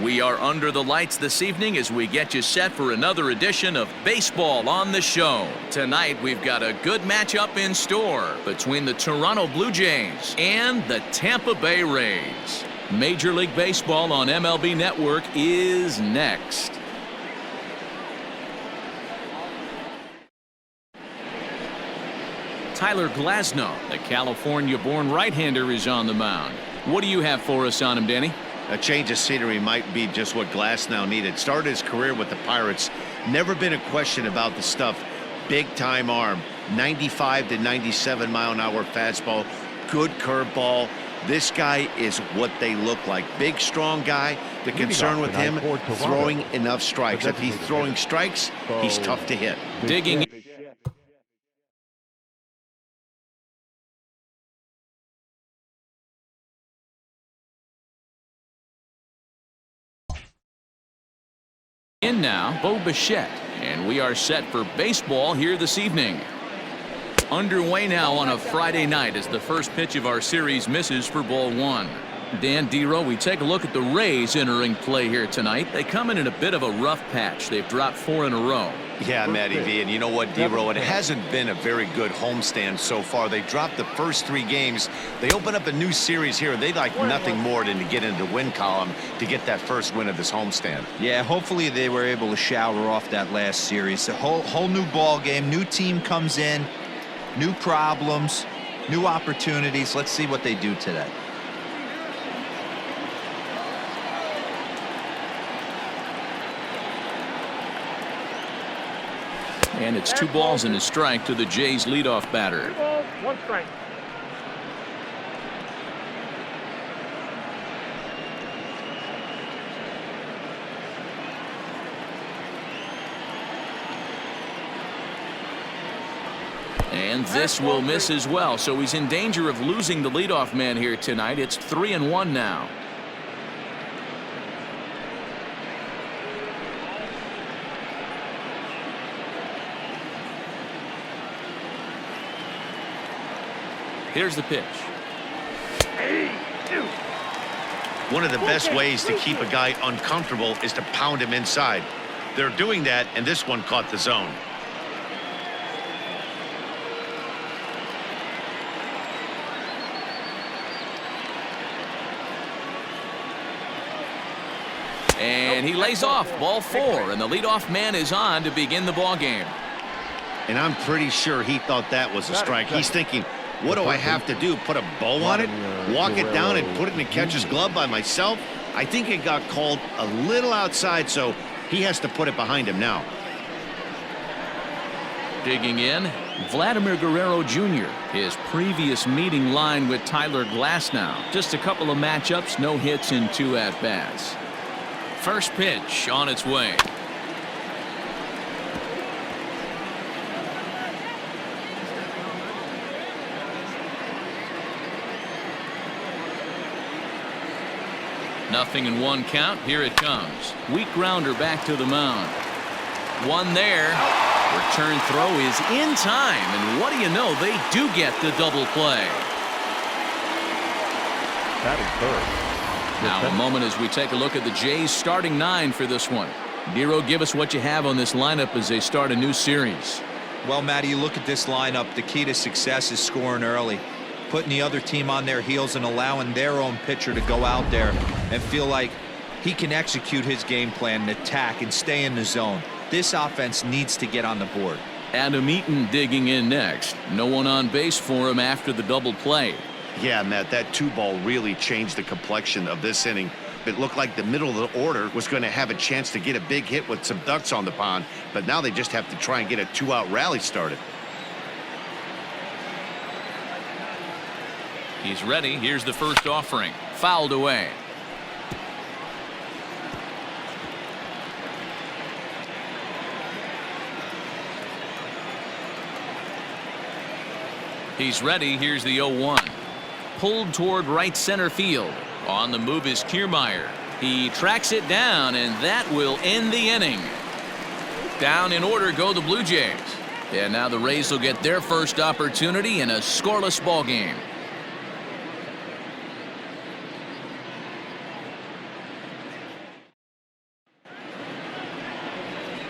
We are under the lights this evening as we get you set for another edition of Baseball on the Show. Tonight, we've got a good matchup in store between the Toronto Blue Jays and the Tampa Bay Rays. Major League Baseball on MLB Network is next. Tyler Glasnow, the California-born right-hander, is on the mound. What do you have for us on him, Danny? A change of scenery might be just what Glasnow needed. Started his career with the Pirates. Never been a question about the stuff. Big-time arm. 95 to 97 mile-an-hour fastball. Good curveball. This guy is what they look like. Big, strong guy. The concern with him, throwing enough strikes. If he's throwing strikes, he's tough to hit. Digging in now, Poche, and we are set for baseball here this evening. Underway now on a Friday night as the first pitch of our series misses for ball one. Dan Dero, we take a look at the Rays entering play here tonight. They come in a bit of a rough patch. They've dropped 4 in a row. Yeah, Matty V, and you know what, Dero, it hasn't been a very good homestand so far. They dropped the first 3 games. They open up a new series here. They'd like nothing more than to get into the win column to get that first win of this homestand. Yeah, hopefully they were able to shower off that last series. A whole new ball game, new team comes in, new problems, new opportunities. Let's see what they do today. And it's 2 balls and a strike to the Jays leadoff batter. 2 balls, 1 strike. And this will miss as well, so he's in danger of losing the leadoff man here tonight. It's 3-1 now. Here's the pitch. One of the best ways to keep a guy uncomfortable is to pound him inside. They're doing that, and this one caught the zone. And he lays off, ball 4, and the leadoff man is on to begin the ball game. And I'm pretty sure he thought that was a strike. He's thinking, what do I have to do? Put a bow on it? Walk it down and put it in the catcher's glove by myself? I think it got called a little outside, so he has to put it behind him now. Digging in, Vladimir Guerrero Jr. His previous meeting line with Tyler Glasnow. Just a couple of matchups, no hits in 2 at-bats. First pitch on its way. Nothing in 1 count. Here it comes. Weak grounder back to the mound. 1 there. Return throw is in time, and what do you know? They do get the double play. Now a moment as we take a look at the Jays starting 9 for this one. Dero, give us what you have on this lineup as they start a new series. Well, Matty, you look at this lineup. The key to success is scoring early, putting the other team on their heels and allowing their own pitcher to go out there and feel like he can execute his game plan and attack and stay in the zone. This offense needs to get on the board. Adam Eaton digging in next. No one on base for him after the double play. Yeah, Matt, that 2-ball really changed the complexion of this inning. It looked like the middle of the order was going to have a chance to get a big hit with some ducks on the pond, but now they just have to try and get a 2-out rally started. He's ready. Here's the first offering. Fouled away. He's ready. Here's the 0-1. Pulled toward right center field. On the move is Kiermaier. He tracks it down, and that will end the inning. Down in order go the Blue Jays. And now the Rays will get their first opportunity in a scoreless ball game.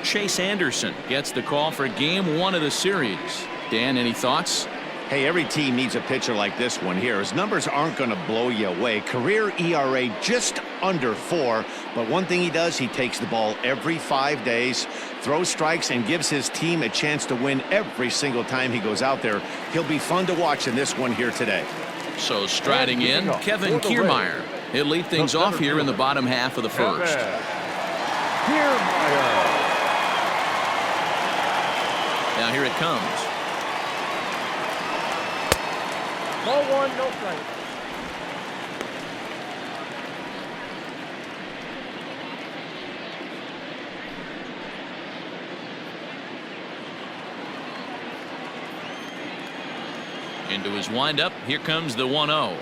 Chase Anderson gets the call for game 1 of the series. Dan, any thoughts? Hey, every team needs a pitcher like this one here. His numbers aren't going to blow you away. Career ERA just under 4. But one thing he does, he takes the ball every 5 days, throws strikes, and gives his team a chance to win every single time he goes out there. He'll be fun to watch in this one here today. So striding in, Kevin Kiermaier. He'll lead things off here in the bottom half of the first. Now here it comes. Ball 1, no strike. Into his windup, here comes the 1-0.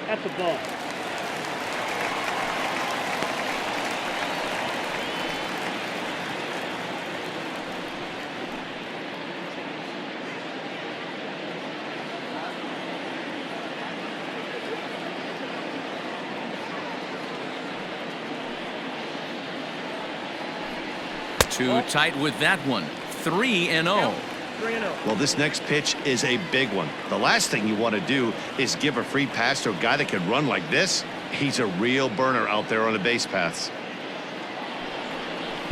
At the ball. Too tight with that one. 3-0. 3-0. Well, this next pitch is a big one. The last thing you want to do is give a free pass to a guy that can run like this. He's a real burner out there on the base paths.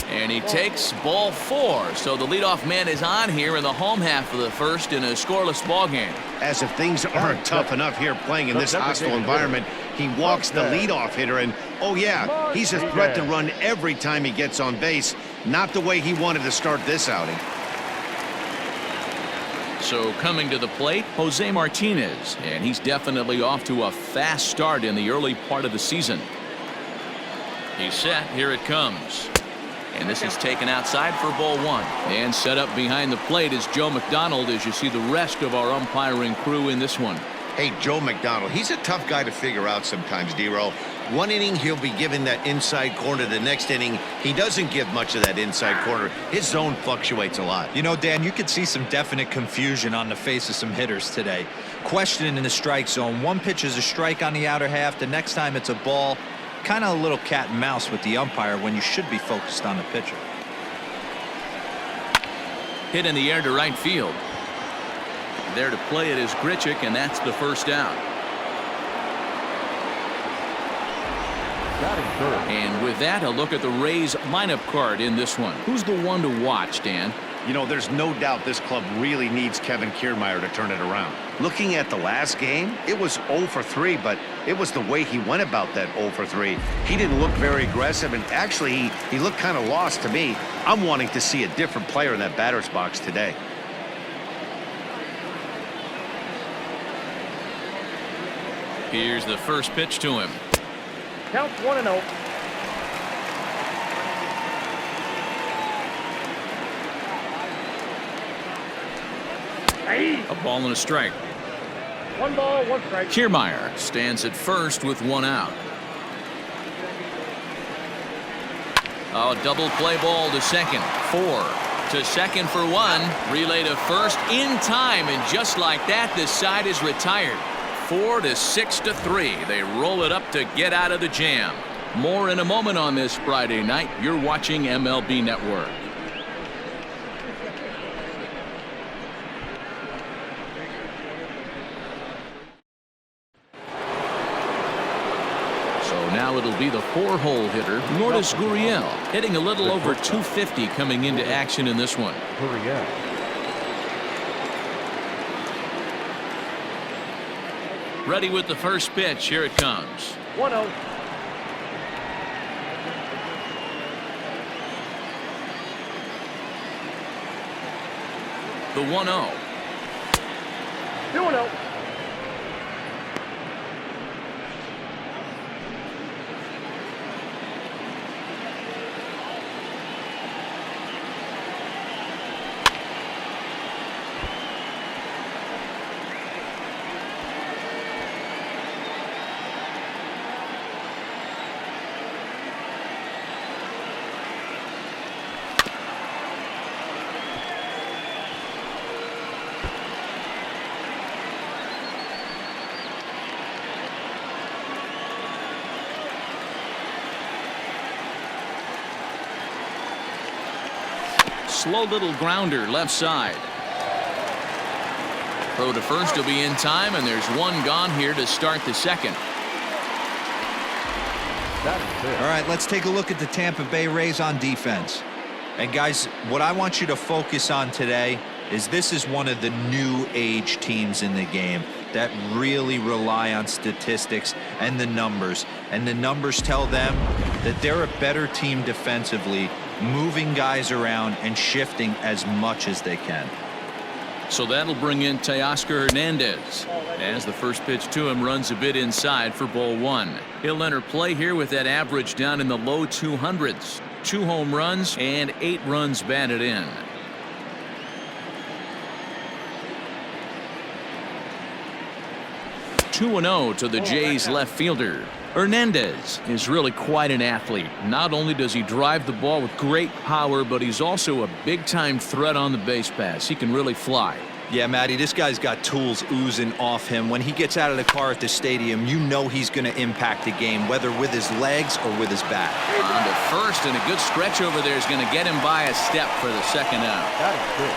And he takes ball 4. So the leadoff man is on here in the home half of the first in a scoreless ball game. As if things aren't tough enough here playing in this hostile environment, he walks the leadoff hitter, and oh yeah, he's a threat to run every time he gets on base. Not the way he wanted to start this outing. So coming to the plate, Jose Martinez, and he's definitely off to a fast start in the early part of the season. He's set. Here it comes. And this is taken outside for ball 1. And set up behind the plate is Joe McDonald as you see the rest of our umpiring crew in this one. Hey, Joe McDonald, he's a tough guy to figure out sometimes, D-Row. One inning, he'll be giving that inside corner. The next inning, he doesn't give much of that inside corner. His zone fluctuates a lot. You know, Dan, you could see some definite confusion on the face of some hitters today. Questioning in the strike zone. One pitch is a strike on the outer half. The next time it's a ball. Kind of a little cat and mouse with the umpire when you should be focused on the pitcher. Hit in the air to right field. There to play it is Grichuk, and that's the first out. And with that, a look at the Rays lineup card in this one. Who's the one to watch, Dan? You know, there's no doubt this club really needs Kevin Kiermaier to turn it around. Looking at the last game, it was 0 for 3, but it was the way he went about that 0 for 3. He didn't look very aggressive, and actually, he looked kind of lost to me. I'm wanting to see a different player in that batter's box today. Here's the first pitch to him. Counts 1-0. A ball and a strike. 1 ball, 1 strike. Kiermaier stands at first with 1 out. Oh, double play ball to second. 4 to second for 1. Relay to first in time, and just like that, this side is retired. 4 to 6 to 3. They roll it up to get out of the jam. More in a moment on this Friday night. You're watching MLB Network. Now it'll be the 4-hole hitter, Lourdes Gurriel, hitting a little over 250 coming into action in this one. Ready with the first pitch. Here it comes. 1-0. The 1-0. 2-0. Slow little grounder left side. Throw to first will be in time, and there's one gone here to start the second. All right, let's take a look at the Tampa Bay Rays on defense. And guys, what I want you to focus on today is this is one of the new age teams in the game that really rely on statistics and the numbers. And the numbers tell them that they're a better team defensively, moving guys around and shifting as much as they can. So that'll bring in Teoscar Hernandez as the first pitch to him runs a bit inside for ball one. He'll enter play here with that average down in the low 200s. 2 home runs and 8 runs batted in. Two and 0 to the Jays left fielder. Hernandez is really quite an athlete. Not only does he drive the ball with great power, but he's also a big-time threat on the base pass. He can really fly. Yeah, Matty, this guy's got tools oozing off him. When he gets out of the car at the stadium, you know he's going to impact the game, whether with his legs or with his bat. On to first, and a good stretch over there is going to get him by a step for the second out. That is good.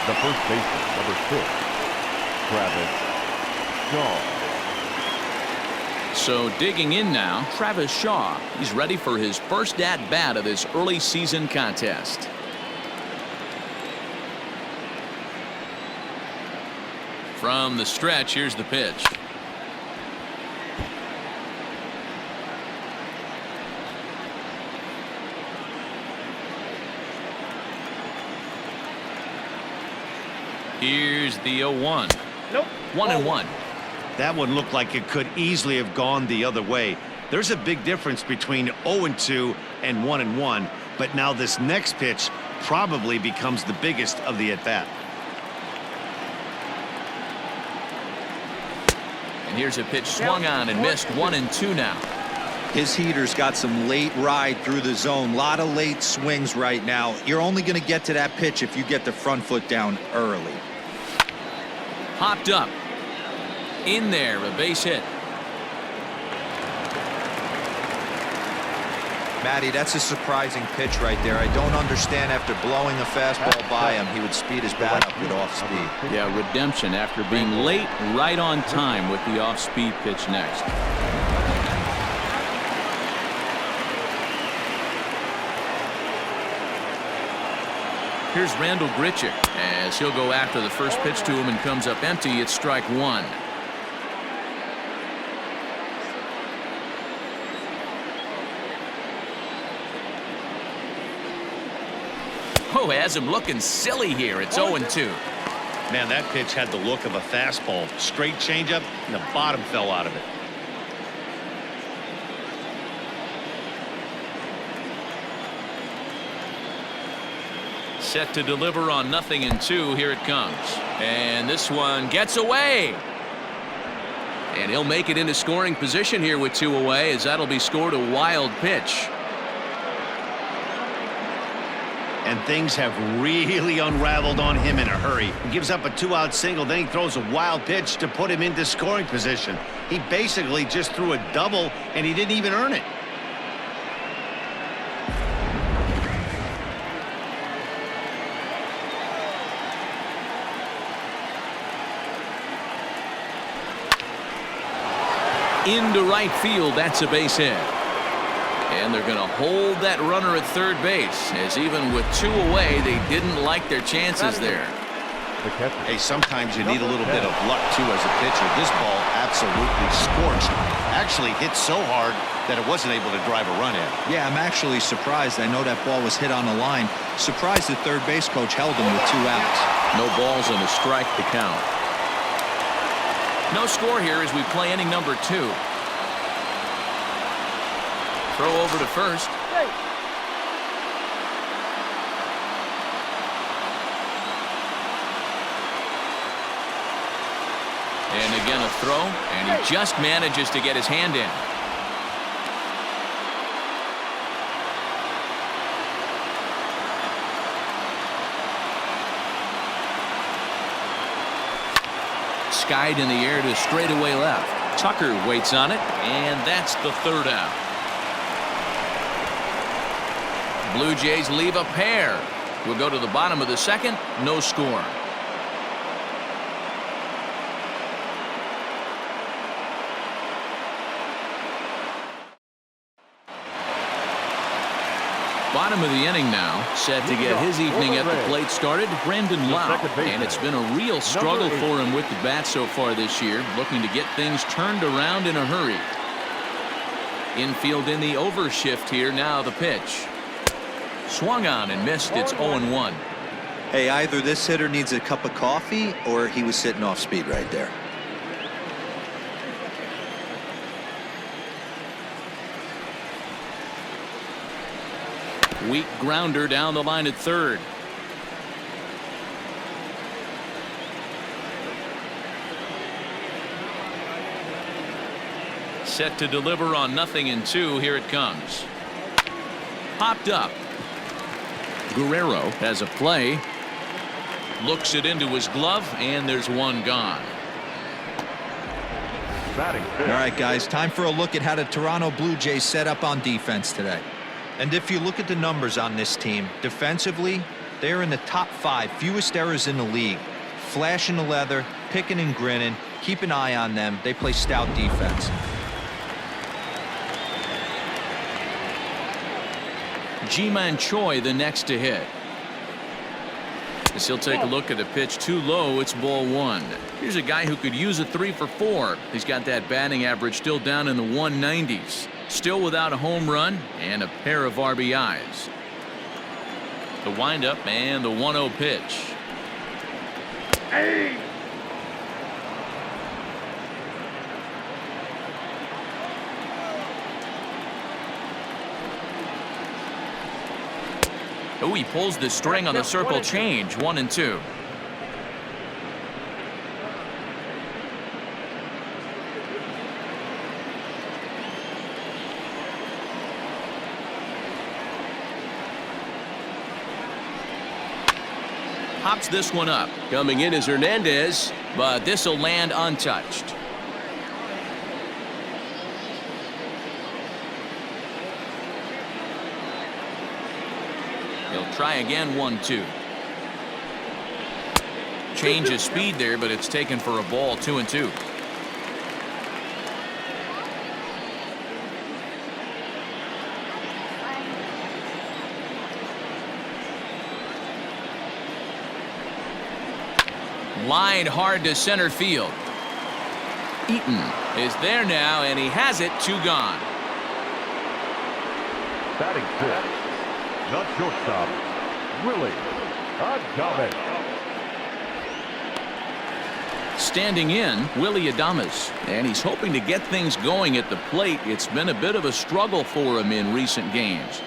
The first baseman, number 6, Travis Shaw. So digging in now, Travis Shaw. He's ready for his first at-bat of this early season contest. From the stretch, here's the pitch. Here's the 0-1. Nope. 1-1. That one looked like it could easily have gone the other way. There's a big difference between 0-2 and 1-1, but now this next pitch probably becomes the biggest of the at-bat. And here's a pitch swung on and missed. 1-2 now. His heater's got some late ride through the zone. A lot of late swings right now. You're only going to get to that pitch if you get the front foot down early. Hopped up. In there, a base hit. Matty, that's a surprising pitch right there. I don't understand after blowing a fastball by him, he would speed his bat up with off speed. Yeah, redemption after being late, right on time with the off-speed pitch next. Here's Randall Grichuk as he'll go after the first pitch to him and comes up empty. It's strike one. Oh, has him looking silly here. It's 0-2. Man, that pitch had the look of a fastball. Straight changeup, and the bottom fell out of it. Set to deliver on 0-2. Here it comes. And this one gets away. And he'll make it into scoring position here with 2 away, as that'll be scored a wild pitch. And things have really unraveled on him in a hurry. He gives up a 2-out single, then he throws a wild pitch to put him into scoring position. He basically just threw a double, and he didn't even earn it. Into right field, that's a base hit. And they're going to hold that runner at third base, as even with 2 away, they didn't like their chances there. Hey, sometimes you need a little bit of luck, too, as a pitcher. This ball absolutely scorched. Actually hit so hard that it wasn't able to drive a run in. Yeah, I'm actually surprised. I know that ball was hit on the line. Surprised the third base coach held him with 2 outs. No balls and a strike to count. No score here as we play inning number 2. Throw over to first. And again a throw, and he just manages to get his hand in. Skied in the air to straightaway left. Tucker waits on it, and that's the 3rd out. Blue Jays leave a pair. We'll go to the bottom of the second. No score. Bottom of the inning now, set to get his evening at the plate started, Brandon Lau. And it's been a real struggle for him with the bat so far this year, looking to get things turned around in a hurry. Infield in the overshift here. Now the pitch. Swung on and missed. It's 0-1. Hey, either this hitter needs a cup of coffee or he was sitting off speed right there. Weak grounder down the line at third. Set to deliver on 0-2. Here it comes. Popped up. Guerrero has a play. Looks it into his glove, and there's one gone. All right, guys, time for a look at how the Toronto Blue Jays set up on defense today. And if you look at the numbers on this team, defensively, they're in the top 5 fewest errors in the league. Flashing the leather, picking and grinning, keep an eye on them. They play stout defense. Ji-Man Choi the next to hit. As he'll take a look at a pitch too low. It's ball 1. Here's a guy who could use a 3 for 4. He's got that batting average still down in the 190s. Still without a home run and a pair of RBIs. The windup and the 1-0 pitch. Hey! Oh, he pulls the string on the circle change. 1-2. Pops this one up. Coming in is Hernandez, but this will land untouched. He'll try again. 1-2. Change of speed there, but it's taken for a ball. 2-2. Line hard to center field. Eaton is there now, and he has it. 2 gone. Batting fifth, the shortstop, Willie Adames. Standing in, Willie Adames, and he's hoping to get things going at the plate. It's been a bit of a struggle for him in recent games.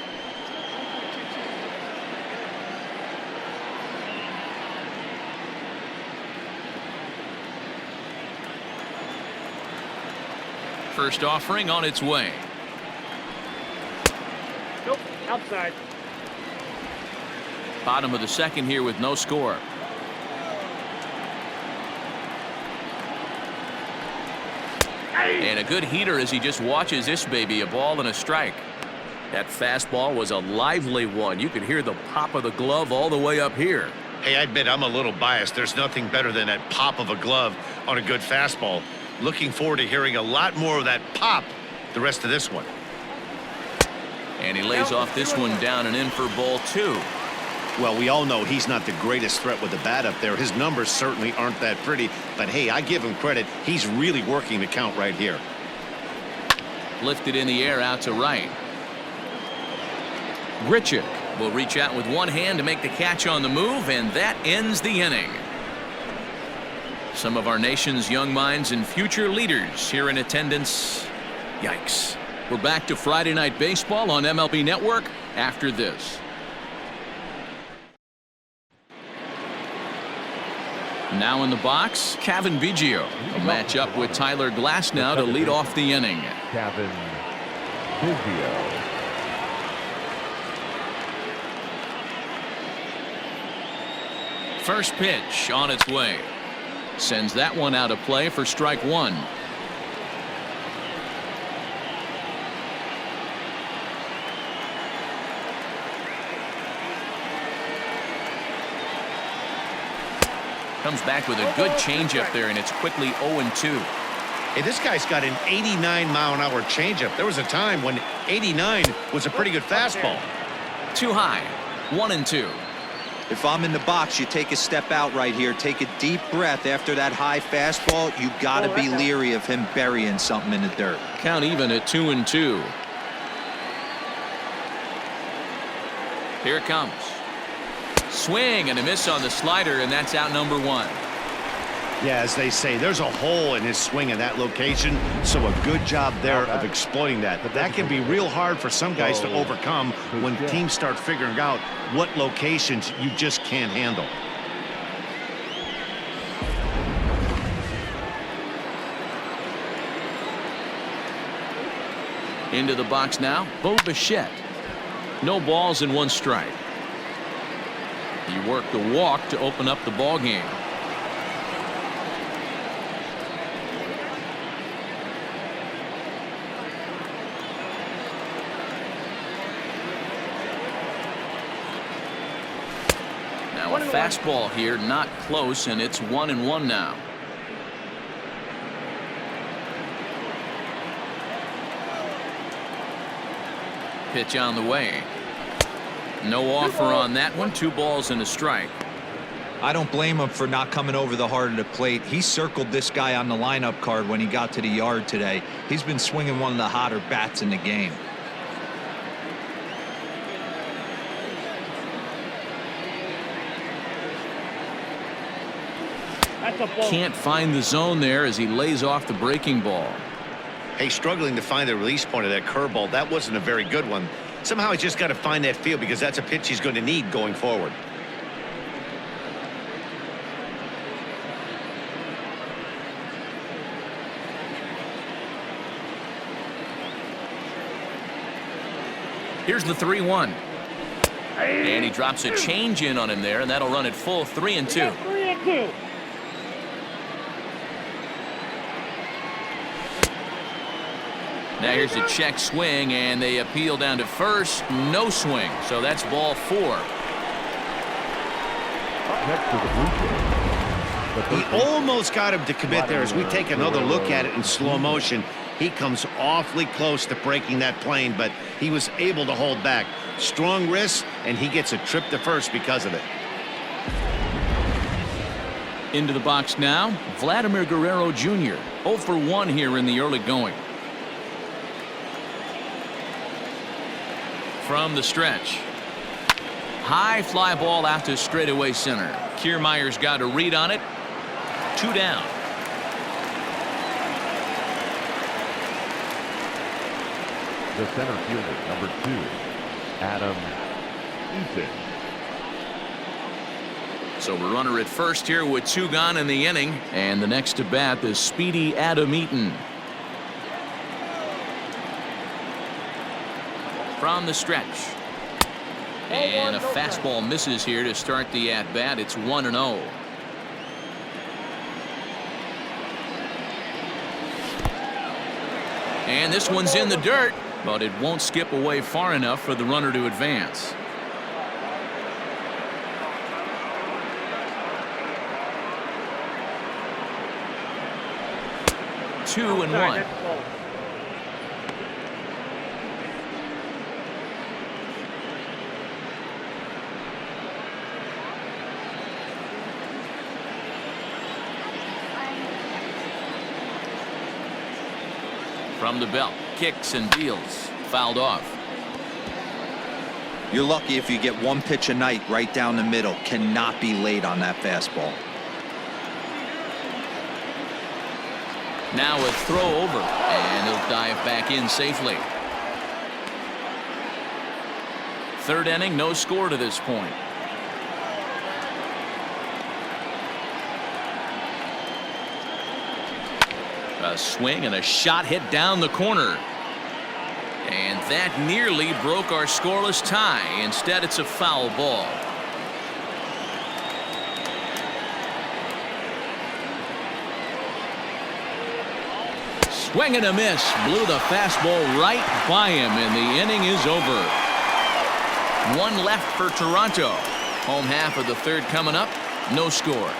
First offering on its way. Nope, outside. Bottom of the second here with no score. And a good heater as he just watches this baby. A ball and a strike. That fastball was a lively one. You could hear the pop of the glove all the way up here. Hey, I admit I'm a little biased. There's nothing better than that pop of a glove on a good fastball. Looking forward to hearing a lot more of that pop the rest of this one. And he lays off this one down and in for ball 2. Well, we all know he's not the greatest threat with the bat up there. His numbers certainly aren't that pretty, but hey, I give him credit. He's really working the count right here. Lifted in the air out to right. Grichuk will reach out with one hand to make the catch on the move, and that ends the inning. Some of our nation's young minds and future leaders here in attendance. Yikes. We're back to Friday Night Baseball on MLB Network after this. Now in the box, Gaviglio will match up with Tyler Glasnow to lead off the inning. Gaviglio. First pitch on its way. Sends that one out of play for strike 1. Comes back with a good changeup there, and it's quickly 0-2. Hey, this guy's got an 89-mile-an-hour changeup. There was a time when 89 was a pretty good fastball. Too high. 1-2. If I'm in the box, you take a step out right here. Take a deep breath after that high fastball. You got to be leery of him burying something in the dirt. Count even at 2-2. Here it comes. Swing and a miss on the slider, and that's out number 1. Yeah, as they say, there's a hole in his swing in that location, so a good job there of exploiting that. But that can be real hard for some guys to overcome when teams start figuring out what locations you just can't handle. Into the box now, Poche. No balls and 1 strike. He worked the walk to open up the ball game. Now a fastball here, not close, and it's 1-1 now. Pitch on the way. No offer on that one. 2 balls and a strike. I don't blame him for not coming over the heart of the plate. He circled this guy on the lineup card when he got to the yard today. He's been swinging one of the hotter bats in the game. Can't find the zone there as he lays off the breaking ball. Hey, struggling to find the release point of that curveball. That wasn't a very good one. Somehow he's just got to find that feel because that's a pitch he's going to need going forward. Here's the 3-1. And he drops a change in on him there, and that'll run it full 3-2. 3-2. Now here's a check swing, and they appeal down to first. No swing, so that's ball 4. Next to the Blue Jays. He almost got him to commit there. As we take another look at it in slow motion, he comes awfully close to breaking that plane, but he was able to hold back. Strong wrist, and he gets a trip to first because of it. Into the box now, Vladimir Guerrero Jr. 0 for 1 here in the early going. From the stretch. High fly ball out to straightaway center. Kiermaier's got a read on it. 2 down. The center fielder, number 2, Adam Eaton. So a runner at first here with 2 gone in the inning. And the next to bat is speedy Adam Eaton. From the stretch. And a fastball misses here to start the at-bat. It's 1-0. And this one's in the dirt, but it won't skip away far enough for the runner to advance. Two and 1. From the belt, kicks and deals, fouled off. You're lucky if you get 1 pitch a night right down the middle. Cannot be late on that fastball. Now a throw over, and he'll dive back in safely. 3rd inning, no score to this point. A swing and a shot hit down the corner. And that nearly broke our scoreless tie. Instead, it's a foul ball. Swing and a miss. Blew the fastball right by him, and the inning is over. 1 left for Toronto. Home half of the 3rd coming up. No score.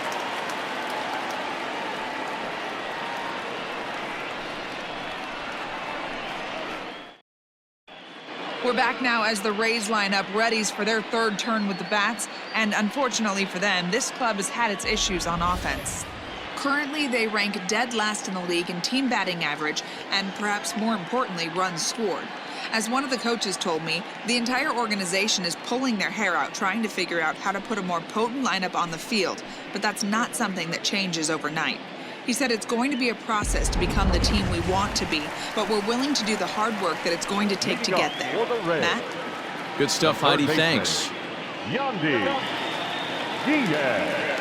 We're back now as the Rays line up readies for their third turn with the bats, and unfortunately for them, this club has had its issues on offense. Currently, they rank dead last in the league in team batting average and, perhaps more importantly, runs scored. As one of the coaches told me, the entire organization is pulling their hair out trying to figure out how to put a more potent lineup on the field, but that's not something that changes overnight. He said it's going to be a process to become the team we want to be, but we're willing to do the hard work that it's going to take to get there. Matt? Good stuff, Heidi. Thanks. Yandy Diaz.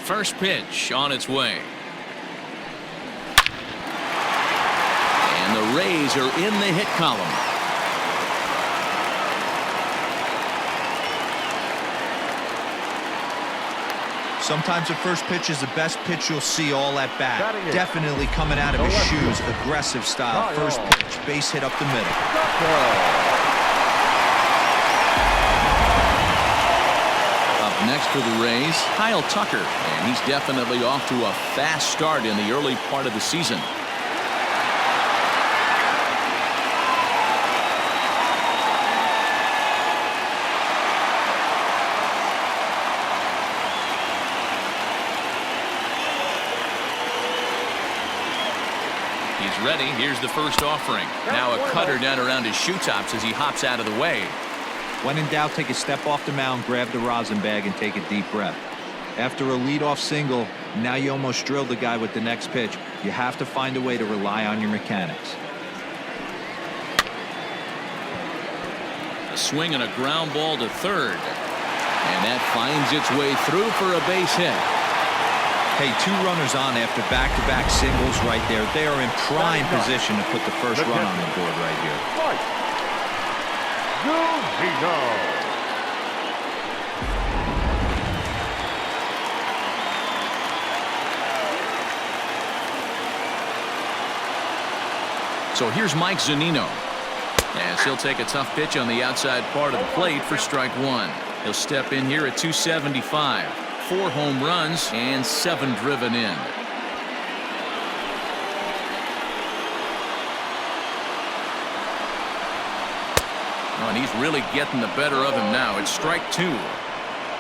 First pitch on its way. And the Rays are in the hit column. Sometimes the first pitch is the best pitch you'll see all at bat. Definitely coming out of his shoes, aggressive style. First pitch, base hit up the middle. Up next for the Rays, Kyle Tucker, and he's definitely off to a fast start in the early part of the season. He's ready. Here's the first offering. Now a cutter down around his shoe tops as he hops out of the way. When in doubt, take a step off the mound, grab the rosin bag, and take a deep breath. After a leadoff single, now you almost drilled the guy with the next pitch. You have to find a way to rely on your mechanics. A swing and a ground ball to third. And that finds its way through for a base hit. Hey, two runners on after back-to-back singles right there. They are in prime position to put the first run on the board right here. Gaviglio. So here's Mike Zunino. As he'll take a tough pitch on the outside part of the plate for strike one. He'll step in here at 275. 4 home runs and 7 driven in. Oh, and he's really getting the better of him now. It's strike 2.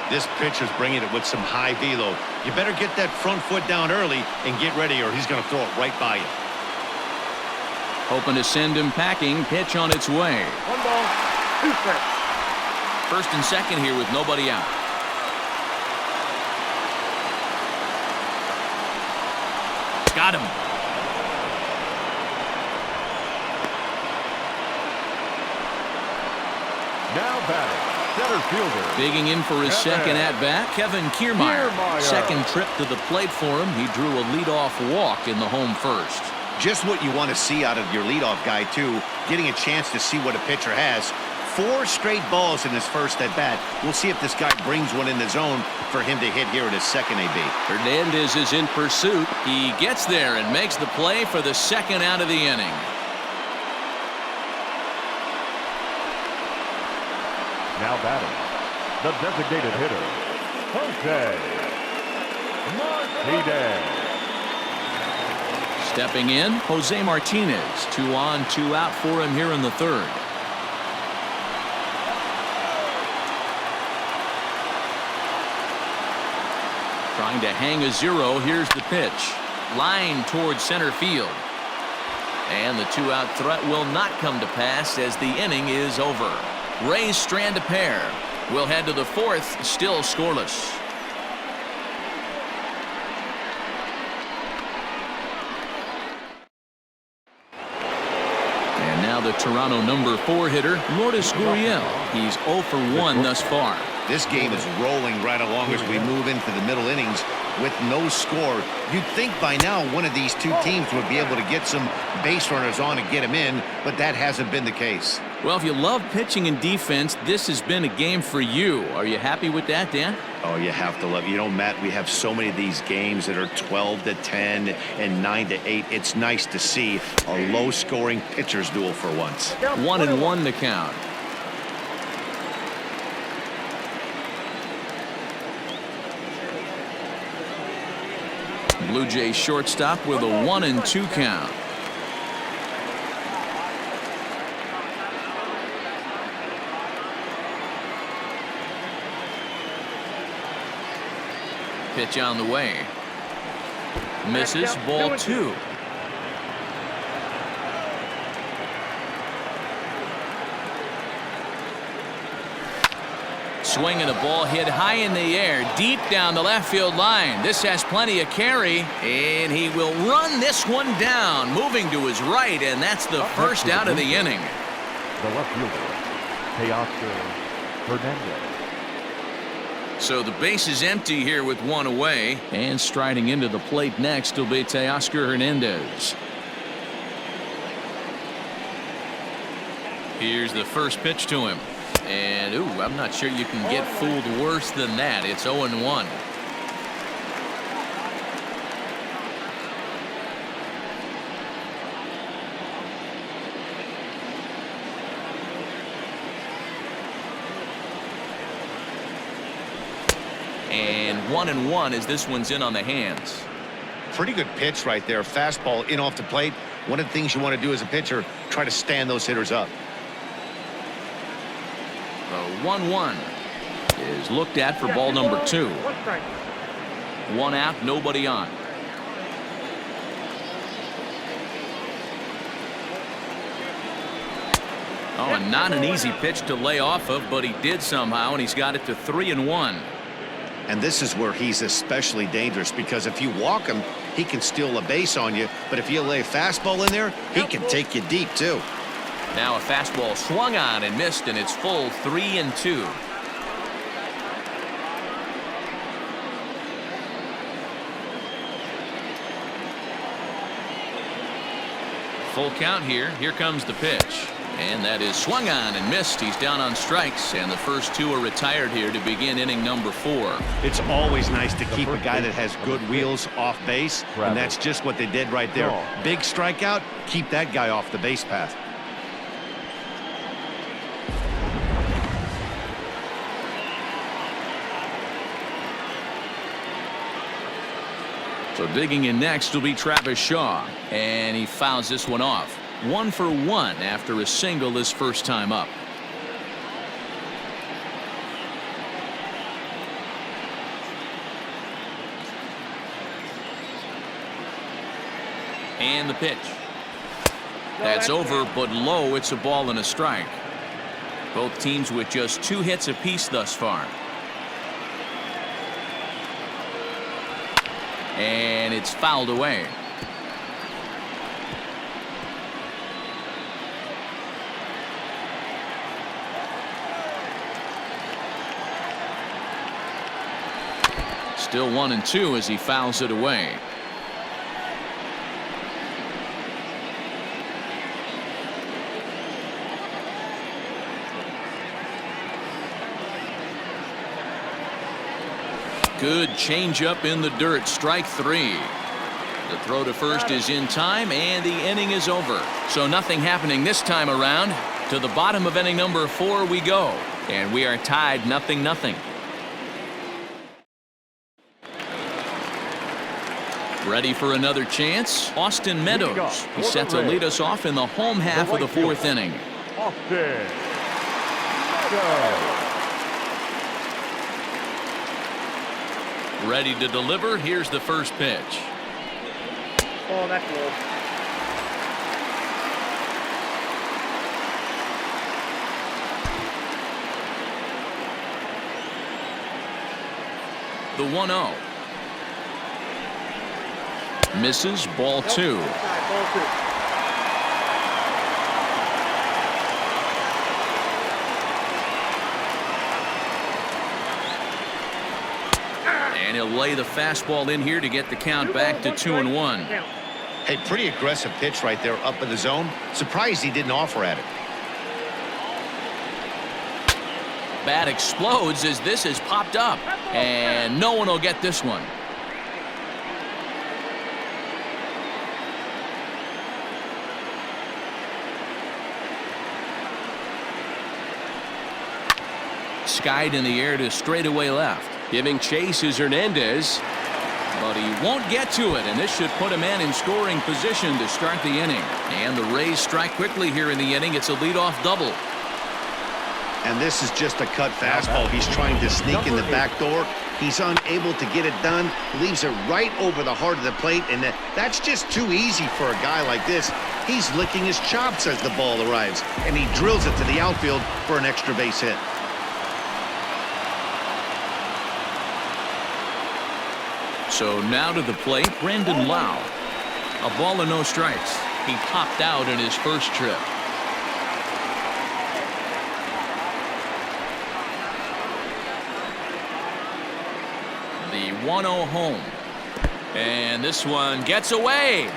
This pitcher's bringing it with some high velo. You better get that front foot down early and get ready, or he's going to throw it right by you. Hoping to send him packing. Pitch on its way. 1 ball, 2 strikes. First and second here with nobody out. Got him. Now batting, center fielder. Digging in for his second at-bat, Kevin Kiermaier. Second trip to the plate for him. He drew a leadoff walk in the home first. Just what you want to see out of your leadoff guy, too. Getting a chance to see what a pitcher has. 4 straight balls in his first at-bat. We'll see if this guy brings one in the zone for him to hit here at his second AB. Hernandez is in pursuit. He gets there and makes the play for the second out of the inning. Now batting, the designated hitter, Poche. Martinez. Stepping in, Jose Martinez. 2 on, 2 out for him here in the third. Trying to hang a 0. Here's the pitch. Line towards center field. And the 2-out threat will not come to pass as the inning is over. Rays strand a pair. We'll head to the 4th, still scoreless. And now the Toronto number 4 hitter, Lourdes Gurriel. He's 0 for 1 thus far. This game is rolling right along as we move into the middle innings with no score. You'd think by now one of these two teams would be able to get some base runners on and get them in, but that hasn't been the case. Well, if you love pitching and defense, this has been a game for you. Are you happy with that, Dan? Oh, you have to love it. You know, Matt, we have so many of these games that are 12-10 and 9-8. It's nice to see a low-scoring pitcher's duel for once. 1-1 the count. Blue Jays shortstop with a 1-2 count. Pitch on the way. Misses, ball 2. Swinging a ball hit high in the air, deep down the left field line. This has plenty of carry, and he will run this one down, moving to his right, and that's the first out of the inning. The left fielder, Teoscar Hernandez. So the base is empty here with one away, and striding into the plate next will be Teoscar Hernandez. Here's the first pitch to him. And, ooh, I'm not sure you can get fooled worse than that. It's 0-1. And 1-1 as this one's in on the hands. Pretty good pitch right there. Fastball in off the plate. One of the things you want to do as a pitcher, try to stand those hitters up. The 1-1 is looked at for ball number 2. 1 out, nobody on. Oh, and not an easy pitch to lay off of, but he did somehow, and he's got it to 3-1. And this is where he's especially dangerous, because if you walk him, he can steal a base on you. But if you lay a fastball in there, he can take you deep, too. Now a fastball swung on and missed, and it's full 3-2. Full count here. Here comes the pitch. And that is swung on and missed. He's down on strikes, and the first 2 are retired here to begin inning number 4. It's always nice to keep a guy that has good wheels off base, and that's just what they did right there. Big strikeout, keep that guy off the base path. So digging in next will be Travis Shaw, and he fouls this one off. 1 for 1 after a single his first time up. And the pitch. That's over, but low. It's a ball and a strike. Both teams with just 2 hits apiece thus far. And it's fouled away. Still 1-2 as he fouls it away. Good changeup in the dirt. Strike 3. The throw to first is in time, and the inning is over. So nothing happening this time around. To the bottom of inning number 4 we go, and we are tied 0-0. Ready for another chance? Austin Meadows. He's set to lead us off in the home half of the 4th inning. Austin Meadows. Ready to deliver. Here's the first pitch. Oh, that's low. The 1-0. Misses, ball 2. And he'll lay the fastball in here to get the count back to 2-1. Hey, pretty aggressive pitch right there up in the zone. Surprised he didn't offer at it. Bat explodes as this has popped up, and no one will get this one. Skied in the air to straightaway left. Giving chase is Hernandez, but but he won't get to it, and this should put a man in scoring position to start the inning. And the Rays strike quickly here in the inning. It's a leadoff double. And this is just a cut fastball. He's trying to sneak in the back door. He's unable to get it done. Leaves it right over the heart of the plate, and that's just too easy for a guy like this. He's licking his chops as the ball arrives, and he drills it to the outfield for an extra base hit. So now to the plate, Brandon Lau. A ball and no strikes. He popped out in his first trip. The 1-0 home. And this one gets away.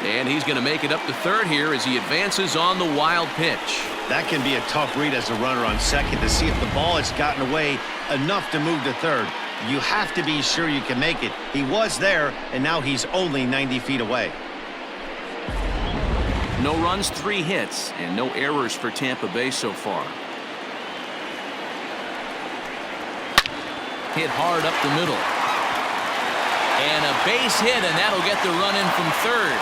And he's going to make it up to third here as he advances on the wild pitch. That can be a tough read as a runner on second to see if the ball has gotten away enough to move to third. You have to be sure you can make it. He was there, and now he's only 90 feet away. No runs, 3 hits, and no errors for Tampa Bay so far. Hit hard up the middle. And a base hit, and that'll get the run in from third.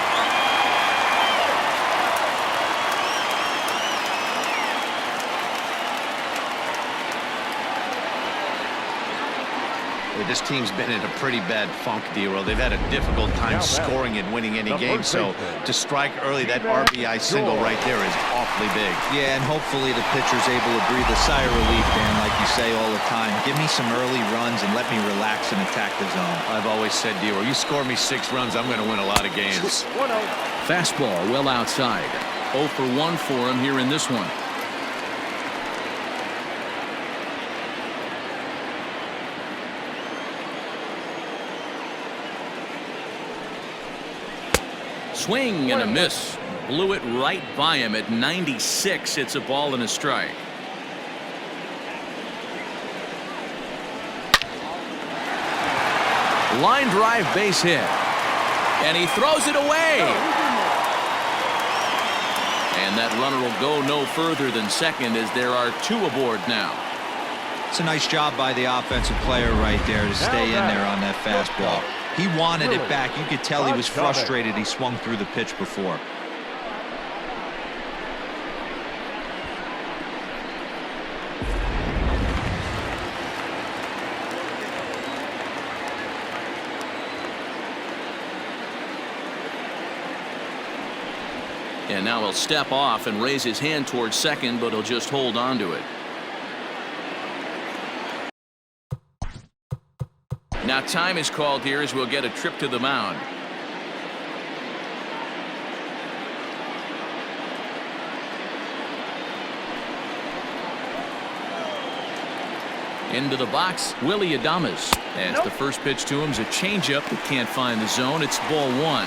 This team's been in a pretty bad funk, D-Roll. They've had a difficult time scoring and winning any game, so to strike early, that RBI single right there is awfully big. Yeah, and hopefully the pitcher's able to breathe a sigh of relief, Dan, like you say all the time. Give me some early runs and let me relax and attack the zone. I've always said, D-Roll, you score me 6 runs, I'm going to win a lot of games. 1-0. Fastball well outside. 0 for 1 for him here in this one. Swing and a miss. Blew it right by him at 96. It's a ball and a strike. Line drive base hit. And he throws it away. And that runner will go no further than second as there are 2 aboard now. It's a nice job by the offensive player right there to stay in there on that fastball. He wanted it back. You could tell he was frustrated. He swung through the pitch before. And now he'll step off and raise his hand towards second, but he'll just hold on to it. Now time is called here as we'll get a trip to the mound. Into the box, Willie Adames. As the first pitch to him is a changeup that can't find the zone. It's ball 1.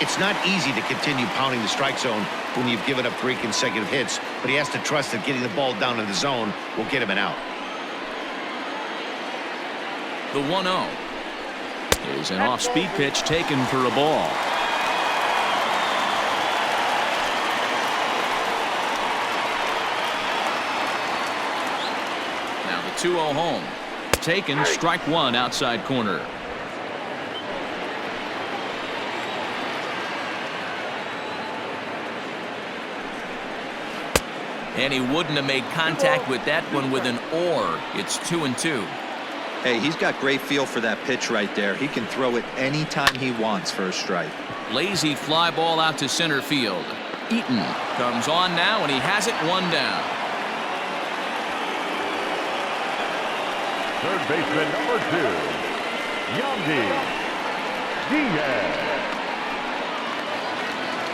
It's not easy to continue pounding the strike zone when you've given up 3 consecutive hits, but he has to trust that getting the ball down in the zone will get him an out. The 1-0 is an off-speed pitch taken for a ball. Now the 2-0 home. Taken, strike 1 outside corner. And he wouldn't have made contact with that one with an or. It's 2-2. Hey, he's got great feel for that pitch right there. He can throw it anytime he wants for a strike. Lazy fly ball out to center field. Eaton comes on now, and he has it 1 down. Third baseman number 2, Yandy Diaz.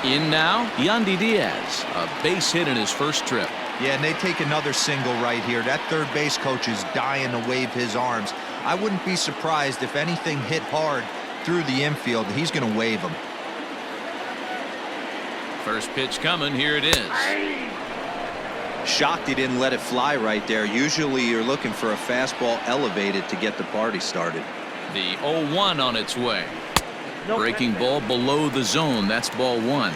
In now, Yandy Diaz, a base hit in his first trip. Yeah, and they take another single right here. That third base coach is dying to wave his arms. I wouldn't be surprised if anything hit hard through the infield. He's going to wave them. First pitch coming. Here it is. Shocked he didn't let it fly right there. Usually you're looking for a fastball elevated to get the party started. The 0-1 on its way. Breaking ball below the zone. That's ball 1.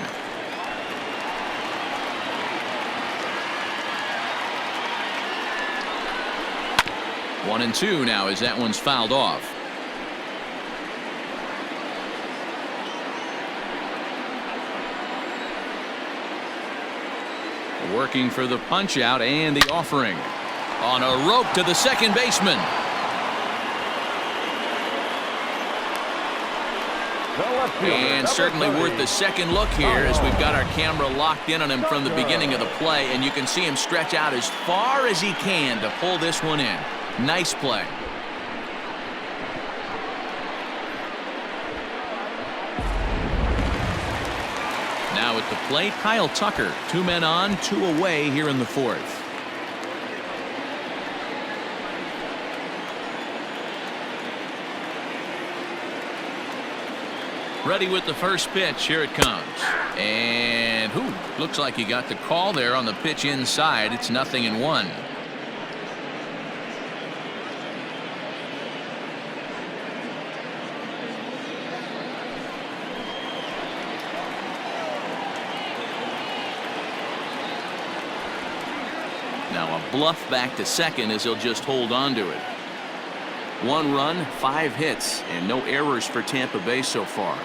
One and 2 now as that one's fouled off. Working for the punch out and the offering. On a rope to the second baseman. And certainly worth the second look here as we've got our camera locked in on him from the beginning of the play, and you can see him stretch out as far as he can to pull this one in. Nice play. Now at the plate, Kyle Tucker. 2 men on, 2 away here in the 4th. Ready with the first pitch. Here it comes. And looks like he got the call there on the pitch inside. It's 0-1. Now a bluff back to second as he'll just hold on to it. 1 run, 5 hits, and no errors for Tampa Bay so far.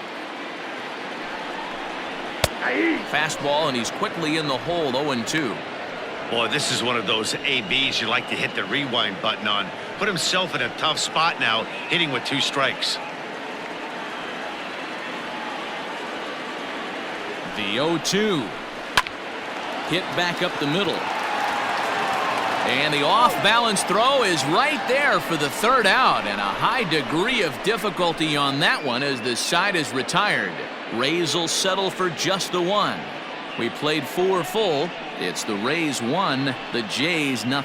Fastball, and he's quickly in the hole. 0-2. Boy, this is one of those ABs you like to hit the rewind button on. Put himself in a tough spot now, hitting with 2 strikes. The 0-2. Hit back up the middle. And the off-balance throw is right there for the 3rd out, and a high degree of difficulty on that one as the side is retired. Rays will settle for just the 1. We played 4 full. It's the Rays 1, the Jays 0.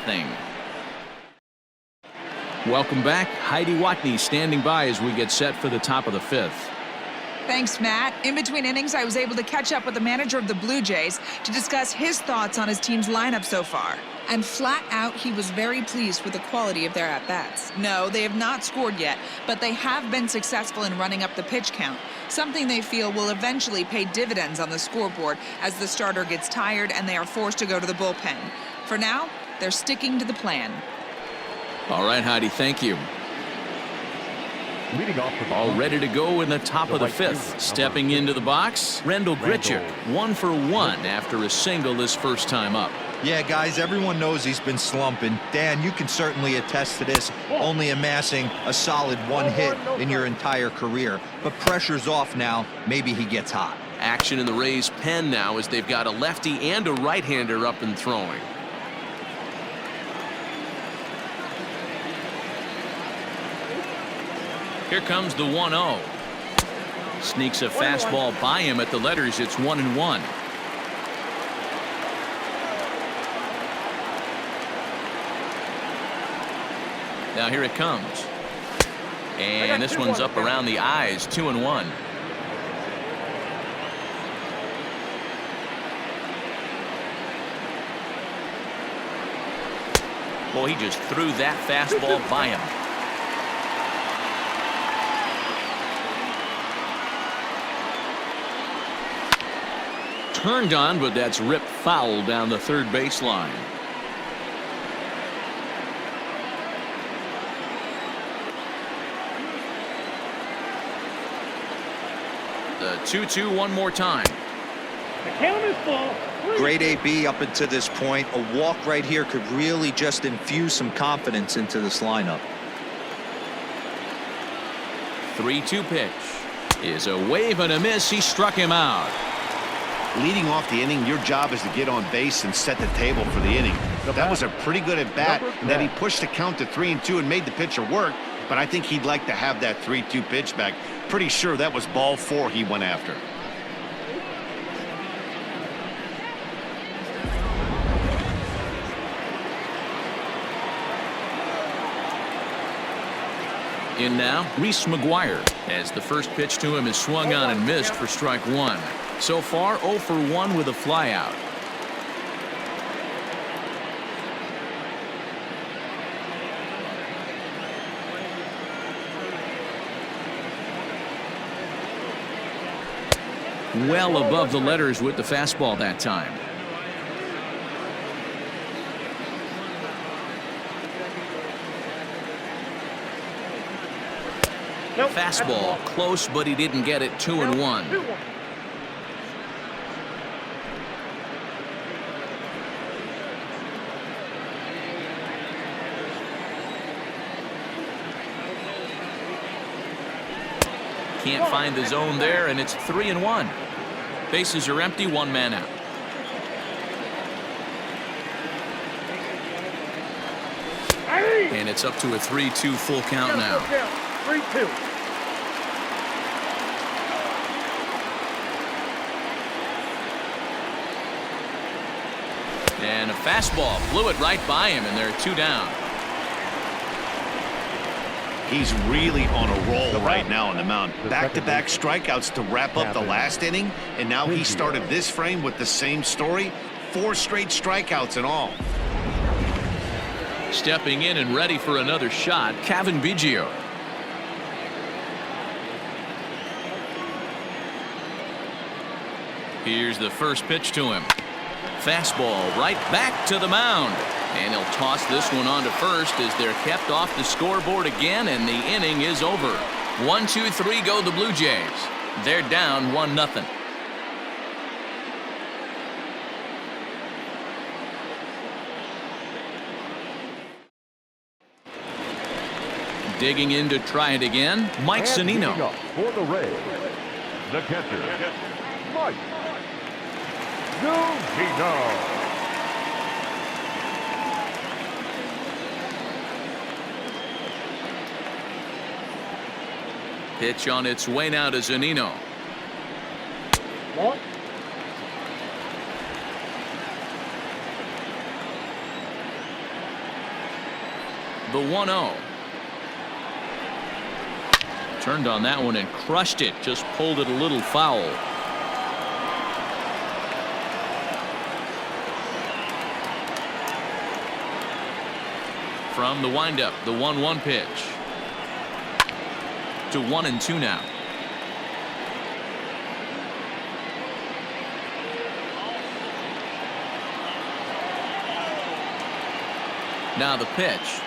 Welcome back. Heidi Watney standing by as we get set for the top of the 5th. Thanks, Matt. In between innings, I was able to catch up with the manager of the Blue Jays to discuss his thoughts on his team's lineup so far. And flat out, he was very pleased with the quality of their at-bats. No, they have not scored yet, but they have been successful in running up the pitch count, something they feel will eventually pay dividends on the scoreboard as the starter gets tired and they are forced to go to the bullpen. For now, they're sticking to the plan. All right, Heidi, thank you. Leading off the All ready to go in the top of the 5th. Stepping into the box, Rendell Grichuk, 1 for 1 after a single his first time up. Yeah, guys, everyone knows he's been slumping. Dan, you can certainly attest to this, only amassing a solid 1 hit in your entire career. But pressure's off now. Maybe he gets hot. Action in the Rays' pen now as they've got a lefty and a right-hander up and throwing. Here comes the 1-0. Sneaks a fastball by him at the letters. It's 1-1. Now here it comes. And this one's up around the eyes. 2-1. Boy, he just threw that fastball by him. Turned on, but that's ripped foul down the 3rd baseline. The 2-2 one more time. The count is full. Great AB up until this point. A walk right here could really just infuse some confidence into this lineup. 3-2 pitch is a wave and a miss. He struck him out. Leading off the inning, your job is to get on base and set the table for the inning. That was a pretty good at bat, and then he pushed the count to 3-2 and made the pitcher work, but I think he'd like to have that 3-2 pitch back. Pretty sure that was ball 4 he went after. In now, Reese McGuire, as the first pitch to him is swung on and missed for strike 1. So far, 0 for 1 with a flyout. Well above the letters with the fastball that time. Fastball close, but he didn't get it. 2-1. Can't find the zone there, and it's 3-1. Bases are empty, one man out. And it's up to a 3-2 full count now. 3-2. And a fastball blew it right by him, and they're 2 down. He's really on a roll right now on the mound. Back-to-back strikeouts to wrap up the last inning, and now he started this frame with the same story. 4 straight strikeouts in all. Stepping in and ready for another shot, Gaviglio. Here's the first pitch to him. Fastball right back to the mound. And he'll toss this one on to first as they're kept off the scoreboard again, and the inning is over. 1-2-3 go the Blue Jays. They're down 1-0. Digging in to try it again, Mike Zunino. For the Rays, the catcher, Mike Zunino. Pitch on its way now to Zunino. Ball. The 1-0. Turned on that one and crushed it. Just pulled it a little foul. From the windup, the 1-1 pitch. To 1-2 now. Now the pitch.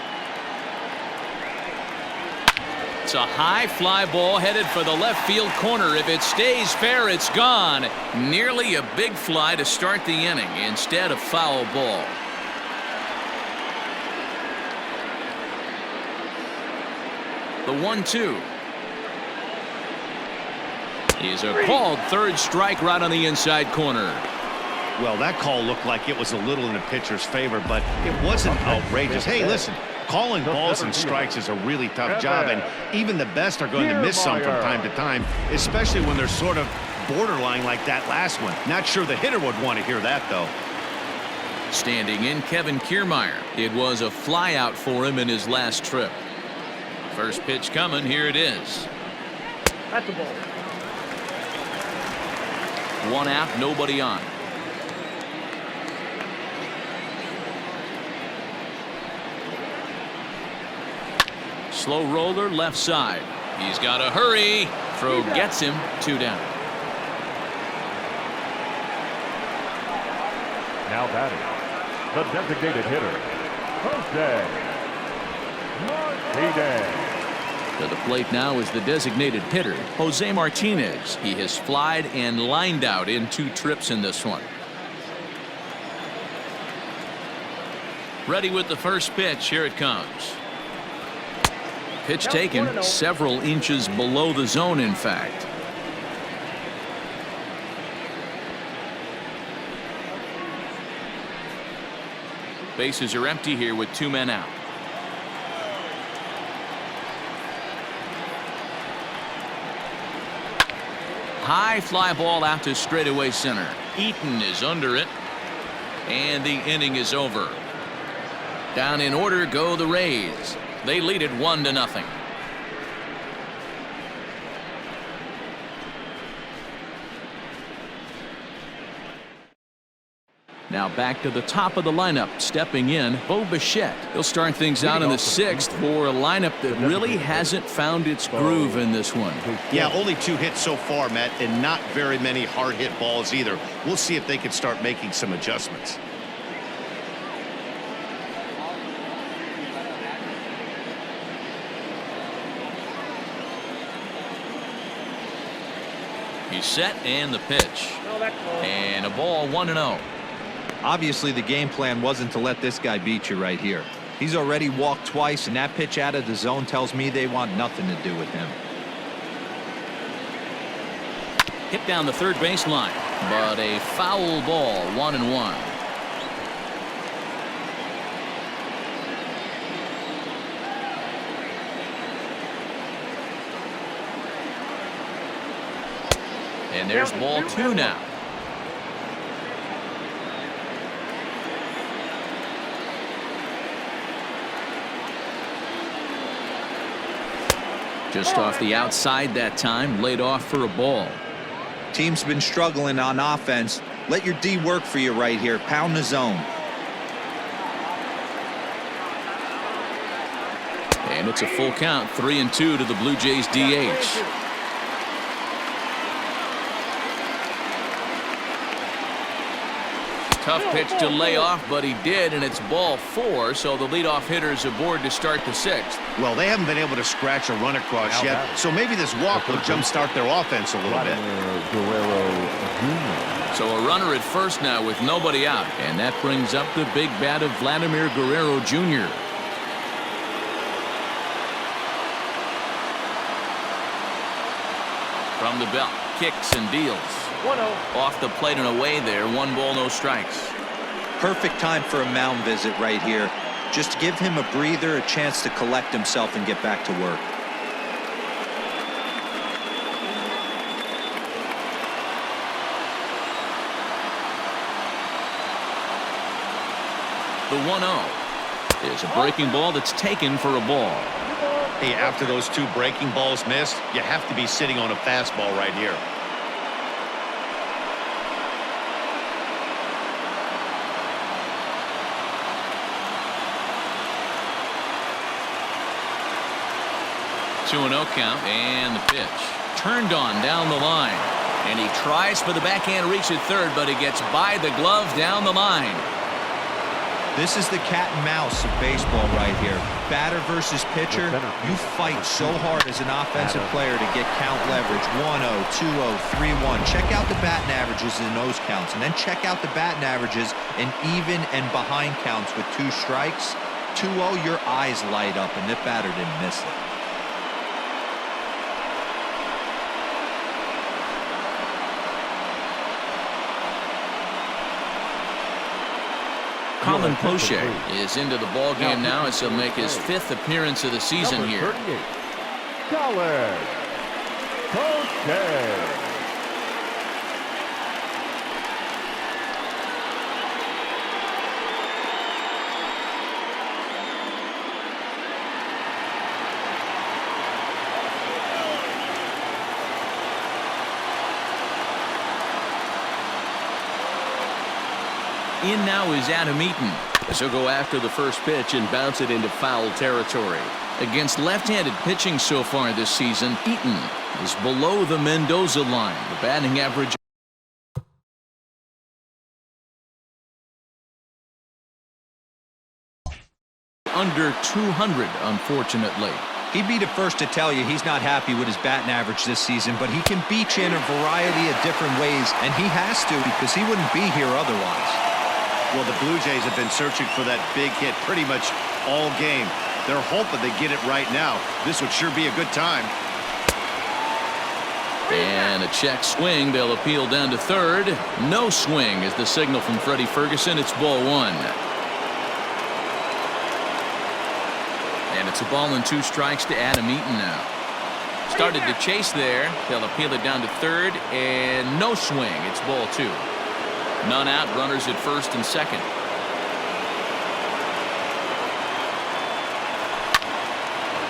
It's a high fly ball headed for the left field corner. If it stays fair, it's gone. Nearly a big fly to start the inning. Instead, a foul ball. The 1-2. Is a called third strike right on the inside corner. Well, that call looked like it was a little in the pitcher's favor, but it wasn't outrageous. Hey, listen, calling balls and strikes is a really tough job, and even the best are going to miss some from time to time, especially when they're sort of borderline like that last one. Not sure the hitter would want to hear that, though. Standing in, Kevin Kiermaier. It was a fly out for him in his last trip. First pitch coming. Here it is. That's the ball. 1 out, nobody on. Slow roller left side. He's got to hurry. Throw gets him. 2 down. Now batting, the designated hitter, Poche. To the plate now is the designated hitter, Jose Martinez. He has flied and lined out in 2 trips in this one. Ready with the first pitch. Here it comes. Pitch taken several inches below the zone, in fact. Bases are empty here with 2 men out. High fly ball out to straightaway center. Eaton is under it, and the inning is over. Down in order go the Rays. They lead it 1-0. Now back to the top of the lineup. Stepping in, Poche. He'll start things out in the 6th for a lineup that really hasn't found its groove in this one. Yeah, only 2 hits so far, Matt, and not very many hard hit balls either. We'll see if they can start making some adjustments. He's set, and the pitch. And a ball, 1-0. Obviously, the game plan wasn't to let this guy beat you right here. He's already walked twice, and that pitch out of the zone tells me they want nothing to do with him. Hit down the third baseline, but a foul ball, 1-1. And there's ball 2 now. Just off the outside that time, laid off for a ball. Team's been struggling on offense. Let your D work for you right here. Pound the zone. And it's a full count, 3-2 to the Blue Jays DH. Tough pitch to lay off, but he did, and it's ball 4, so the leadoff hitter's aboard to start the 6th. Well, they haven't been able to scratch a run across yet, so maybe this walk will jumpstart their offense a little bit. So a runner at first now with nobody out, and that brings up the big bat of Vladimir Guerrero Jr. From the belt, kicks and deals. 1-0. Off the plate and away there, 1 ball, no strikes. Perfect time for a mound visit right here. Just give him a breather, a chance to collect himself and get back to work. The 1-0 is a breaking ball that's taken for a ball. Hey, after those 2 breaking balls missed, you have to be sitting on a fastball right here. Two 2-0 count, and the pitch turned on down the line, and he tries for the backhand reach at third, but he gets by the glove down the line. This is the cat and mouse of baseball right here. Batter versus pitcher. You fight so hard as an offensive player to get count leverage. 1-0, 2-0, 3-1. Check out the batting averages in those counts, and then check out the batting averages in even and behind counts with 2 strikes. 2-0, your eyes light up, and the batter didn't miss it. Colin Poche is into the ball game now as he'll make his 5th appearance of the season here. Colin Poche. In now is Adam Eaton, as he'll go after the first pitch and bounce it into foul territory. Against left-handed pitching so far this season, Eaton is below the Mendoza line. The batting average under 200, unfortunately. He'd be the first to tell you he's not happy with his batting average this season, but he can beat you in a variety of different ways, and he has to because he wouldn't be here otherwise. Well, the Blue Jays have been searching for that big hit pretty much all game. They're hoping they get it right now. This would sure be a good time. And a check swing. They'll appeal down to third. No swing is the signal from Freddie Ferguson. It's ball 1. And it's a ball and 2 strikes to Adam Eaton now. Started to chase there. They'll appeal it down to third, and no swing. It's ball 2. None out, runners at first and second.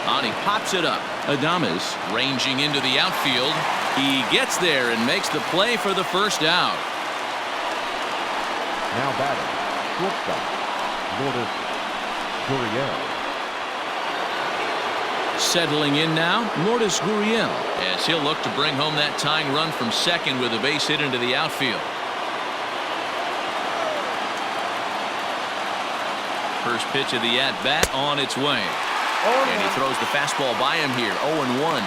On he pops it up. Adames ranging into the outfield. He gets there and makes the play for the first out. Now batting, shortstop, Lourdes Gurriel. Settling in now, Lourdes Gurriel, as he'll look to bring home that tying run from second with a base hit into the outfield. First pitch of the at-bat on its way. And he throws the fastball by him here, 0-1.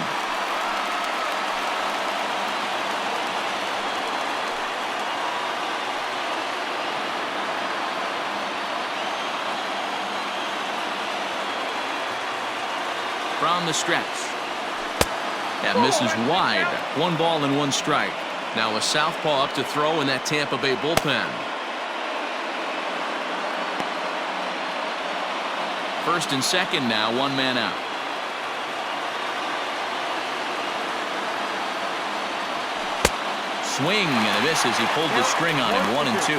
From the stretch. That misses wide. 1 ball and 1 strike. Now a southpaw up to throw in that Tampa Bay bullpen. First and second now, one man out. Swing and a miss as he pulled the string on him. 1-2.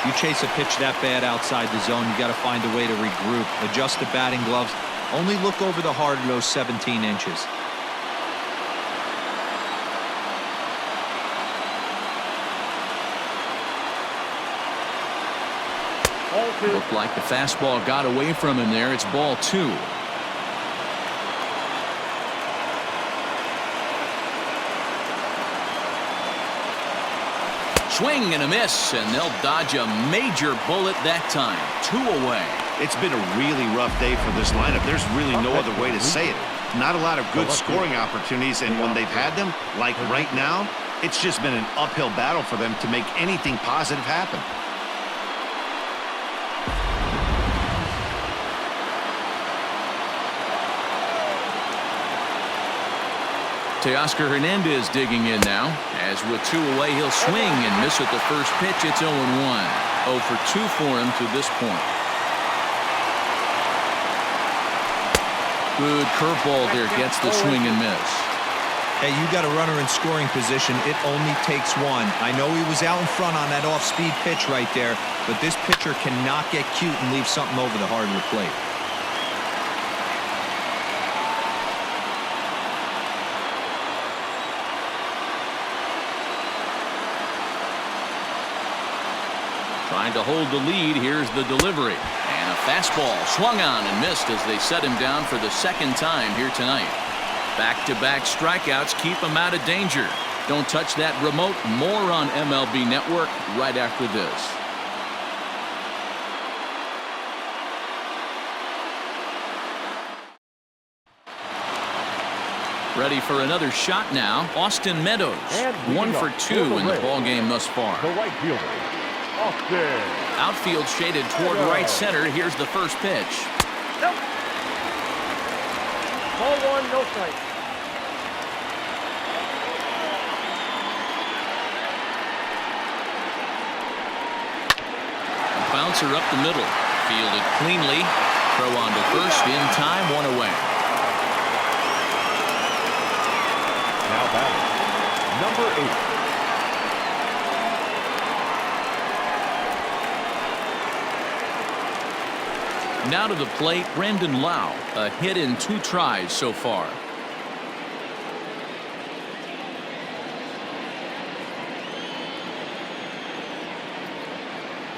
You chase a pitch that bad outside the zone, you got to find a way to regroup, adjust the batting gloves, only look over the heart of those 17 inches. Looked like the fastball got away from him there. It's ball 2. Swing and a miss, and they'll dodge a major bullet that time. 2 away. It's been a really rough day for this lineup. There's really no other way to say it. Not a lot of good scoring opportunities, and when they've had them, like right now, it's just been an uphill battle for them to make anything positive happen. Teoscar Hernandez digging in now. As with 2 away, he'll swing and miss at the first pitch. It's 0-1. 0 for 2 for him to this point. Good curveball there. Gets the swing and miss. Hey, you got a runner in scoring position. It only takes one. I know he was out in front on that off-speed pitch right there, but this pitcher cannot get cute and leave something over the heart of the plate. Trying to hold the lead. Here's the delivery. And a fastball swung on and missed as they set him down for the second time here tonight. Back-to-back strikeouts keep him out of danger. Don't touch that remote. More on MLB Network right after this. Ready for another shot now. Austin Meadows. 1 for 2 in the ballgame thus far. The right fielder, Austin. Outfield shaded toward right center. Here's the first pitch. Nope. Ball 1, no strike. Bouncer up the middle. Fielded cleanly. Throw on to first in time. 1 away. Now batting, number 8. Now to the plate, Brandon Lau. A hit in 2 tries so far.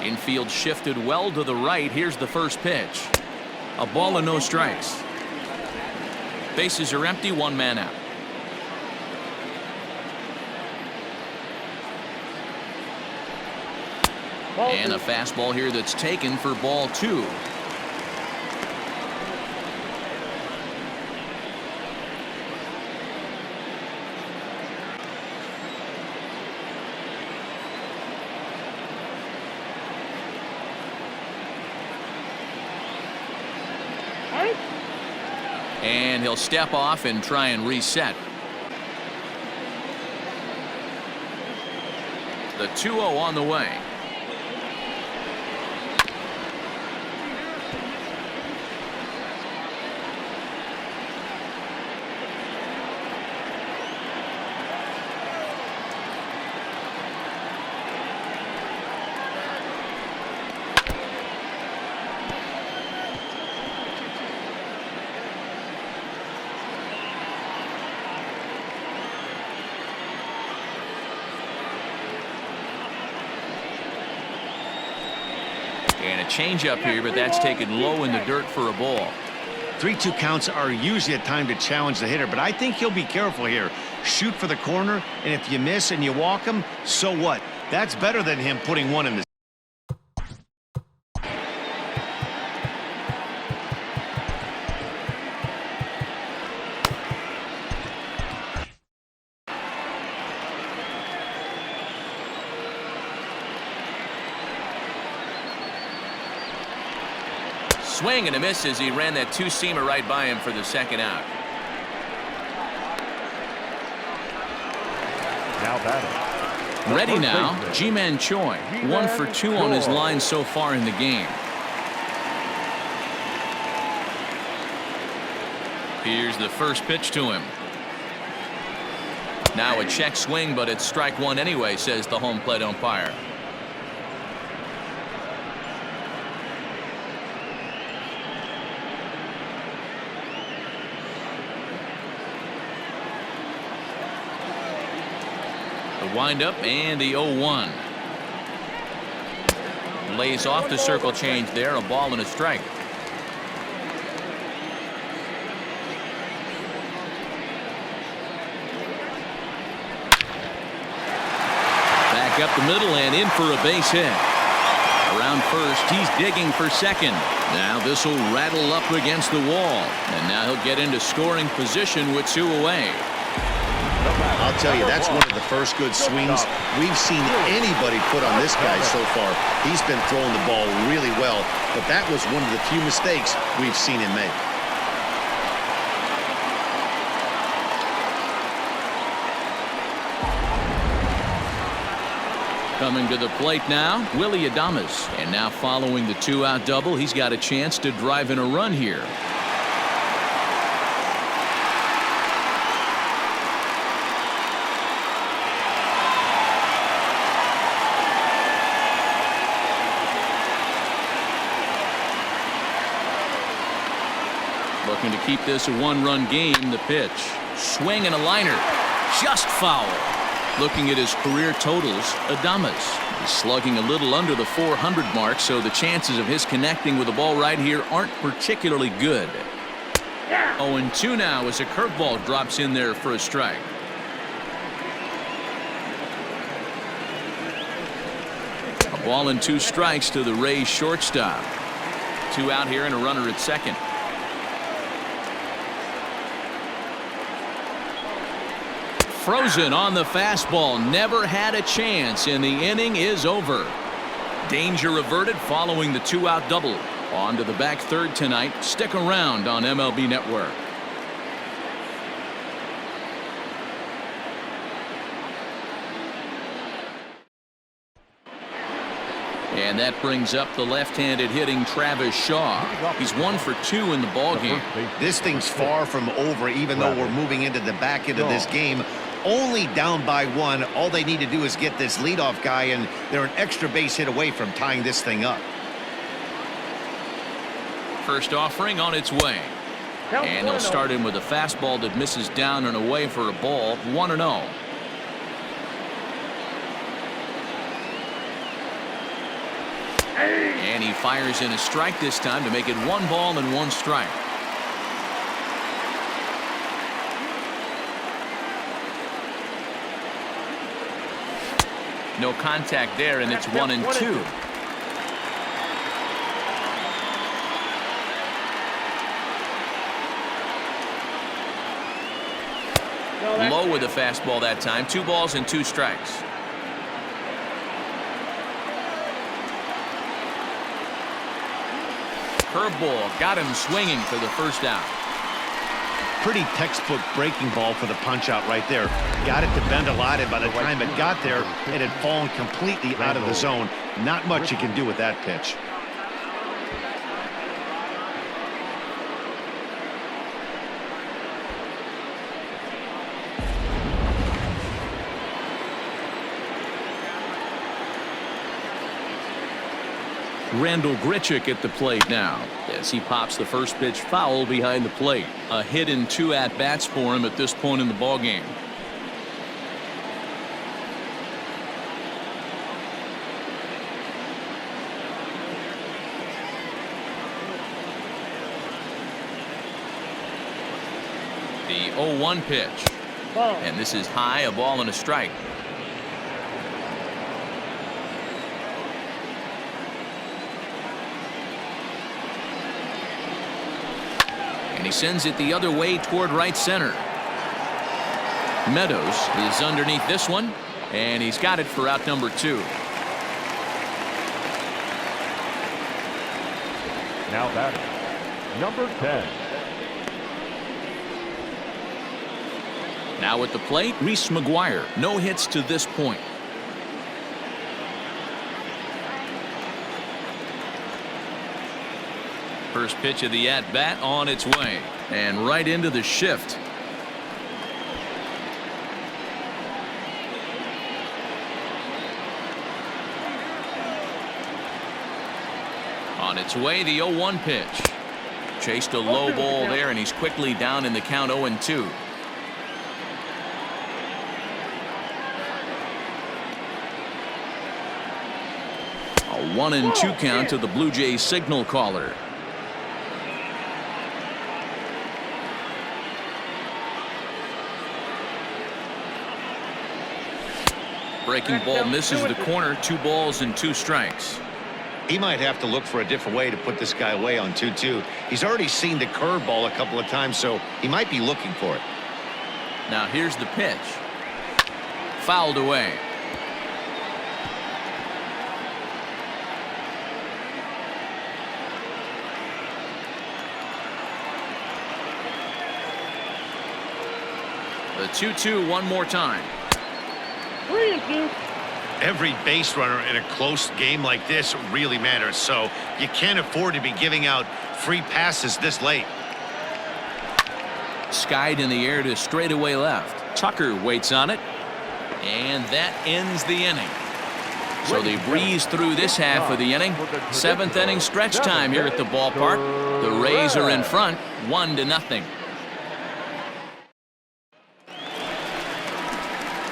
Infield shifted well to the right. Here's the first pitch. A ball and no strikes. Bases are empty. 1 man out. And a fastball here that's taken for ball 2. And he'll step off and try and reset. The 2-0 on the way. And a changeup here, but that's taken low in the dirt for a ball. 3-2 counts are usually a time to challenge the hitter, but I think he'll be careful here. Shoot for the corner, and if you miss and you walk him, so what? That's better than him putting one in the Swing and a miss as he ran that 2-seamer right by him for the second out. Now batting. Ready now, Ji-Man Choi. 1 for 2 on his line so far in the game. Here's the first pitch to him. Now a check swing, but it's strike one anyway, says the home plate umpire. The windup and the 0-1. Lays off the circle change there, a ball and a strike. Back up the middle and in for a base hit. Around first, he's digging for second. Now this will rattle up against the wall, and now he'll get into scoring position with 2 away. I'll tell you, that's one of the first good swings we've seen anybody put on this guy so far. He's been throwing the ball really well, but that was one of the few mistakes we've seen him make. Coming to the plate now, Willie Adames. And now following the 2-out double, he's got a chance to drive in a run here. Looking to keep this a 1-run game. The pitch. Swing and a liner. Just foul. Looking at his career totals, Adames is slugging a little under the 400 mark, so the chances of his connecting with the ball right here aren't particularly good. 0-2 now as a curveball drops in there for a strike. A ball and 2 strikes to the Rays shortstop. 2 out here and a runner at second. Frozen on the fastball, never had a chance, and the inning is over. Danger averted following the 2-out double. On to the back third tonight. Stick around on MLB Network. And that brings up the left-handed hitting Travis Shaw. He's 1 for 2 in the ballgame. This thing's far from over, even though we're moving into the back end of this game. Only down by 1. All they need to do is get this leadoff guy, and they're an extra base hit away from tying this thing up. First offering on its way. And they'll start in with a fastball that misses down and away for a ball. 1-0. And he fires in a strike this time to make it 1 ball and 1 strike. No contact there, and it's 1-2. Low with the fastball that time. 2 balls and 2 strikes. Curveball got him swinging for the first out. Pretty textbook breaking ball for the punch out right there. Got it to bend a lot, and by the time it got there, it had fallen completely out of the zone. Not much you can do with that pitch. Randall Grichuk at the plate now as he pops the first pitch foul behind the plate. A hit in 2 at-bats for him at this point in the ballgame. The 0-1 pitch. And this is high, a ball and a strike. And he sends it the other way toward right center. Meadows is underneath this one, and he's got it for out number 2. Now batting, number 10. Now at the plate, Reese McGuire. No hits to this point. First pitch of the at-bat on its way. And right into the shift. On its way, the 0-1 pitch. Chased a low ball there, and he's quickly down in the count 0-2. A 1-2 count to the Blue Jays signal caller. Breaking ball misses the corner. 2 balls and 2 strikes. He might have to look for a different way to put this guy away on 2-2. He's already seen the curveball a couple of times, so he might be looking for it. Now here's the pitch. Fouled away. The 2-2 one more time. 3-2. Every base runner in a close game like this really matters, so you can't afford to be giving out free passes this late. Skied in the air to straightaway left. Tucker waits on it, and that ends the inning. So they breeze through this half of the inning. 7th inning stretch time here at the ballpark. The Rays are in front, 1-0.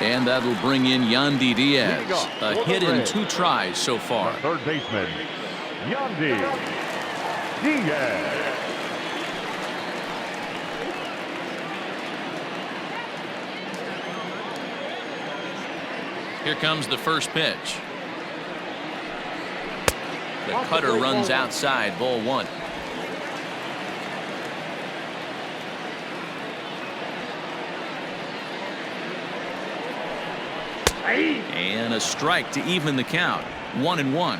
And that'll bring in Yandy Diaz. A hit in 2 tries so far. Third baseman, Yandy Diaz. Here comes the first pitch. The cutter runs outside, ball 1. And a strike to even the count. 1-1.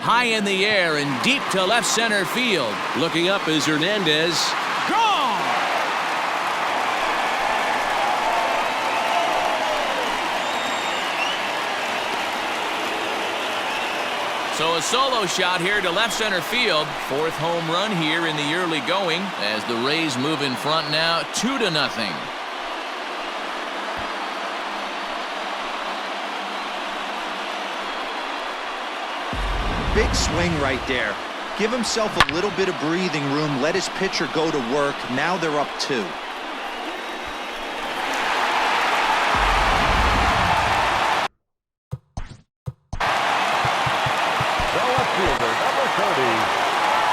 High in the air and deep to left center field. Looking up is Hernandez. Gone! So a solo shot here to left center field. 4th home run here in the early going as the Rays move in front now 2-0. Big swing right there. Give himself a little bit of breathing room. Let his pitcher go to work. Now they're up 2.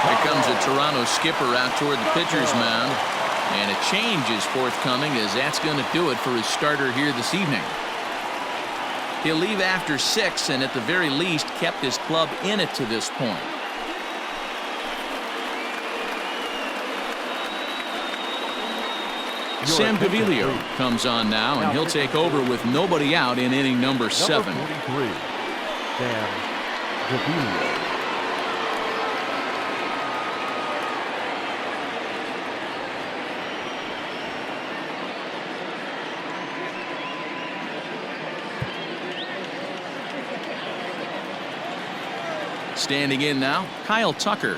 Here comes a Toronto skipper out toward the pitcher's mound. And a change is forthcoming, as that's going to do it for his starter here this evening. He'll leave after 6 and at the very least kept his club in it to this point. Sam Gaviglio comes on now, and he'll take over with nobody out in inning number 7. Number 43, Sam Gaviglio. Standing in now, Kyle Tucker.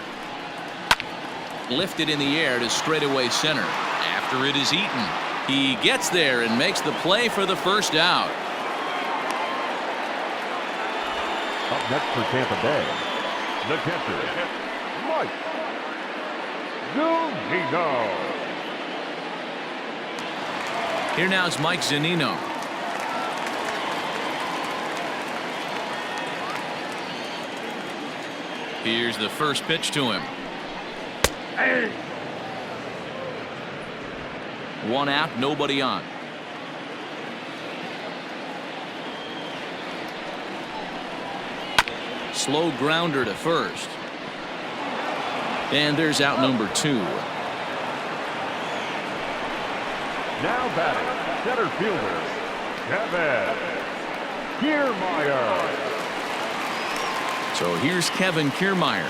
Lifted in the air to straightaway center. After it is eaten, he gets there and makes the play for the first out. Up next for Tampa Bay, the catcher, Mike Zunino. Here now is Mike Zunino. Here's the first pitch to him. Hey. 1 out, nobody on. Slow grounder to first. And there's out number 2. Now batting, center fielder, Kevin Kiermaier. So here's Kevin Kiermaier.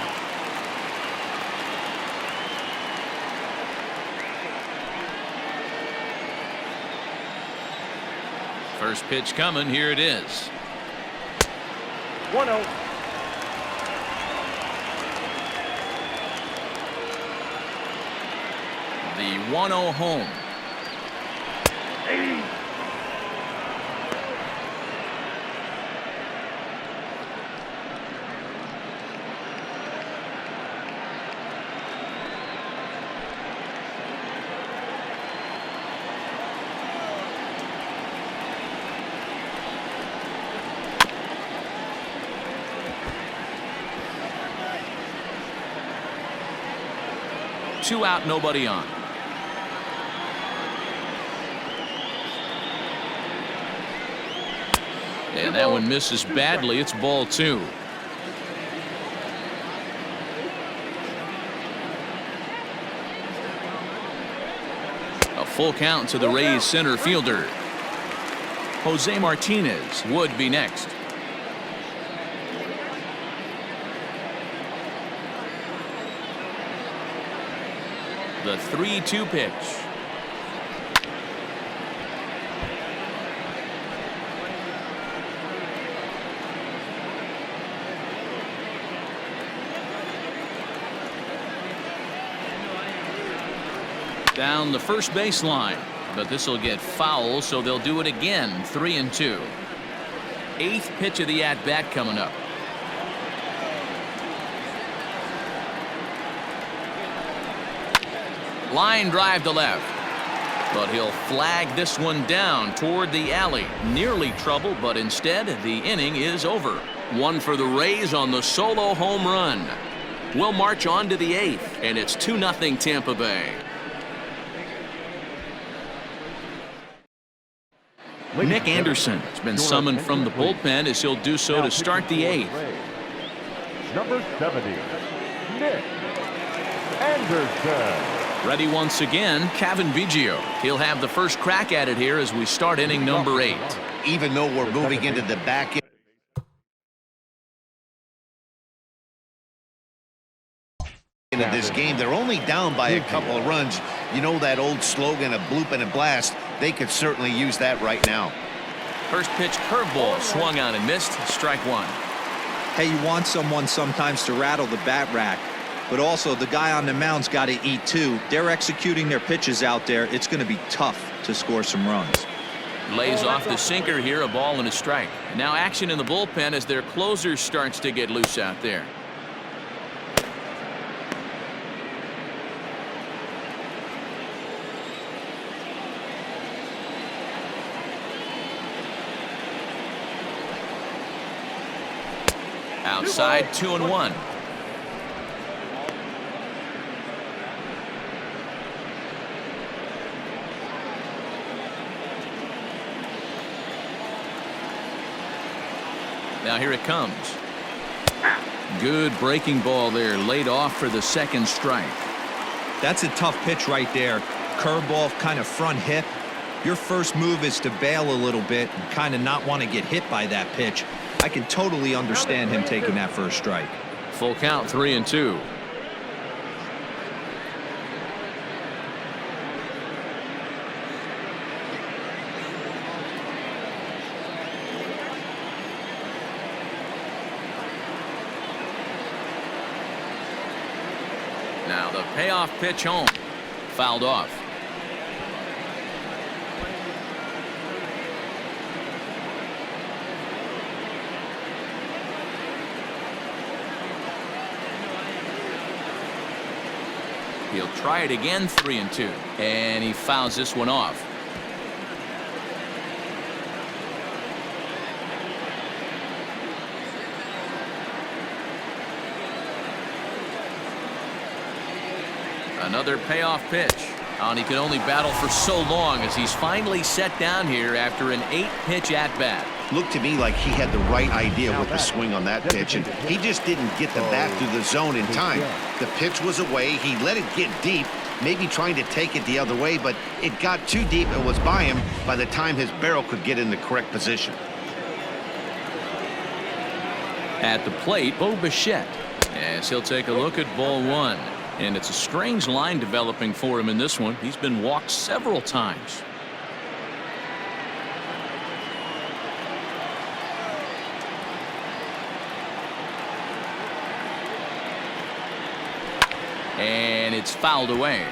First pitch coming. Here it is. 1-0. The 1-0 home. 80. Two out, nobody on. And that one misses badly. It's ball 2. A full count to the Rays center fielder. Jose Martinez would be next. The 3-2 pitch. Down the first baseline, but this will get foul, so they'll do it again. 3-2. 8th pitch of the at-bat coming up. Line drive to left, but he'll flag this one down toward the alley. Nearly trouble, but instead the inning is over. One for the Rays on the solo home run. We'll march on to the 8th, and it's 2-0 Tampa Bay. Nick Anderson has been summoned from the bullpen as he'll do so to start the 8th. Number 70, Nick Anderson. Ready once again, Gaviglio. He'll have the first crack at it here as we start inning number 8. Even though we're moving into the back end of this game, they're only down by a couple of runs. You know that old slogan, a bloop and a blast. They could certainly use that right now. First pitch curveball swung on and missed. Strike 1. Hey, you want someone sometimes to rattle the bat rack, but also the guy on the mound's got to eat too. They're executing their pitches out there. It's going to be tough to score some runs. Lays off the sinker here, a ball and a strike. Now action in the bullpen as their closer starts to get loose out there. Outside, 2-1. Now here it comes. Good breaking ball there, laid off for the second strike. That's a tough pitch right there. Curveball, kind of front hip. Your first move is to bail a little bit and kind of not want to get hit by that pitch. I can totally understand him taking that first strike. Full count, 3-2. Now the payoff pitch home. Fouled off. He'll try it again, 3-2. And he fouls this one off. Another payoff pitch. And he could only battle for so long as he's finally set down here after an 8-pitch at-bat. Looked to me like he had the right idea with the swing on that pitch, and he just didn't get the bat through the zone in time. The pitch was away. He let it get deep, maybe trying to take it the other way, but it got too deep and was by him by the time his barrel could get in the correct position. At the plate, Poche, as he'll take a look at ball 1. And it's a strange line developing for him in this one. He's been walked several times. And it's fouled away.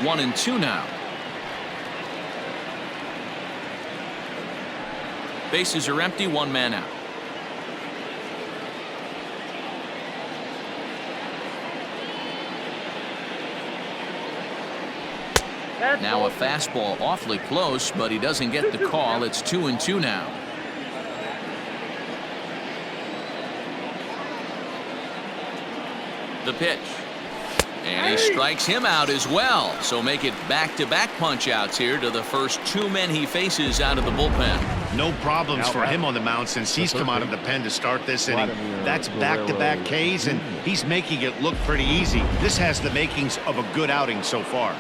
One and two now. Bases are empty, one man out. Now a fastball awfully close, but he doesn't get the call. It's 2-2 now. The pitch. And he strikes him out as well. So make it back-to-back punch-outs here to the first two men he faces out of the bullpen. No problems for him on the mound since he's come out of the pen to start this inning. That's back-to-back Ks, and he's making it look pretty easy. This has the makings of a good outing so far.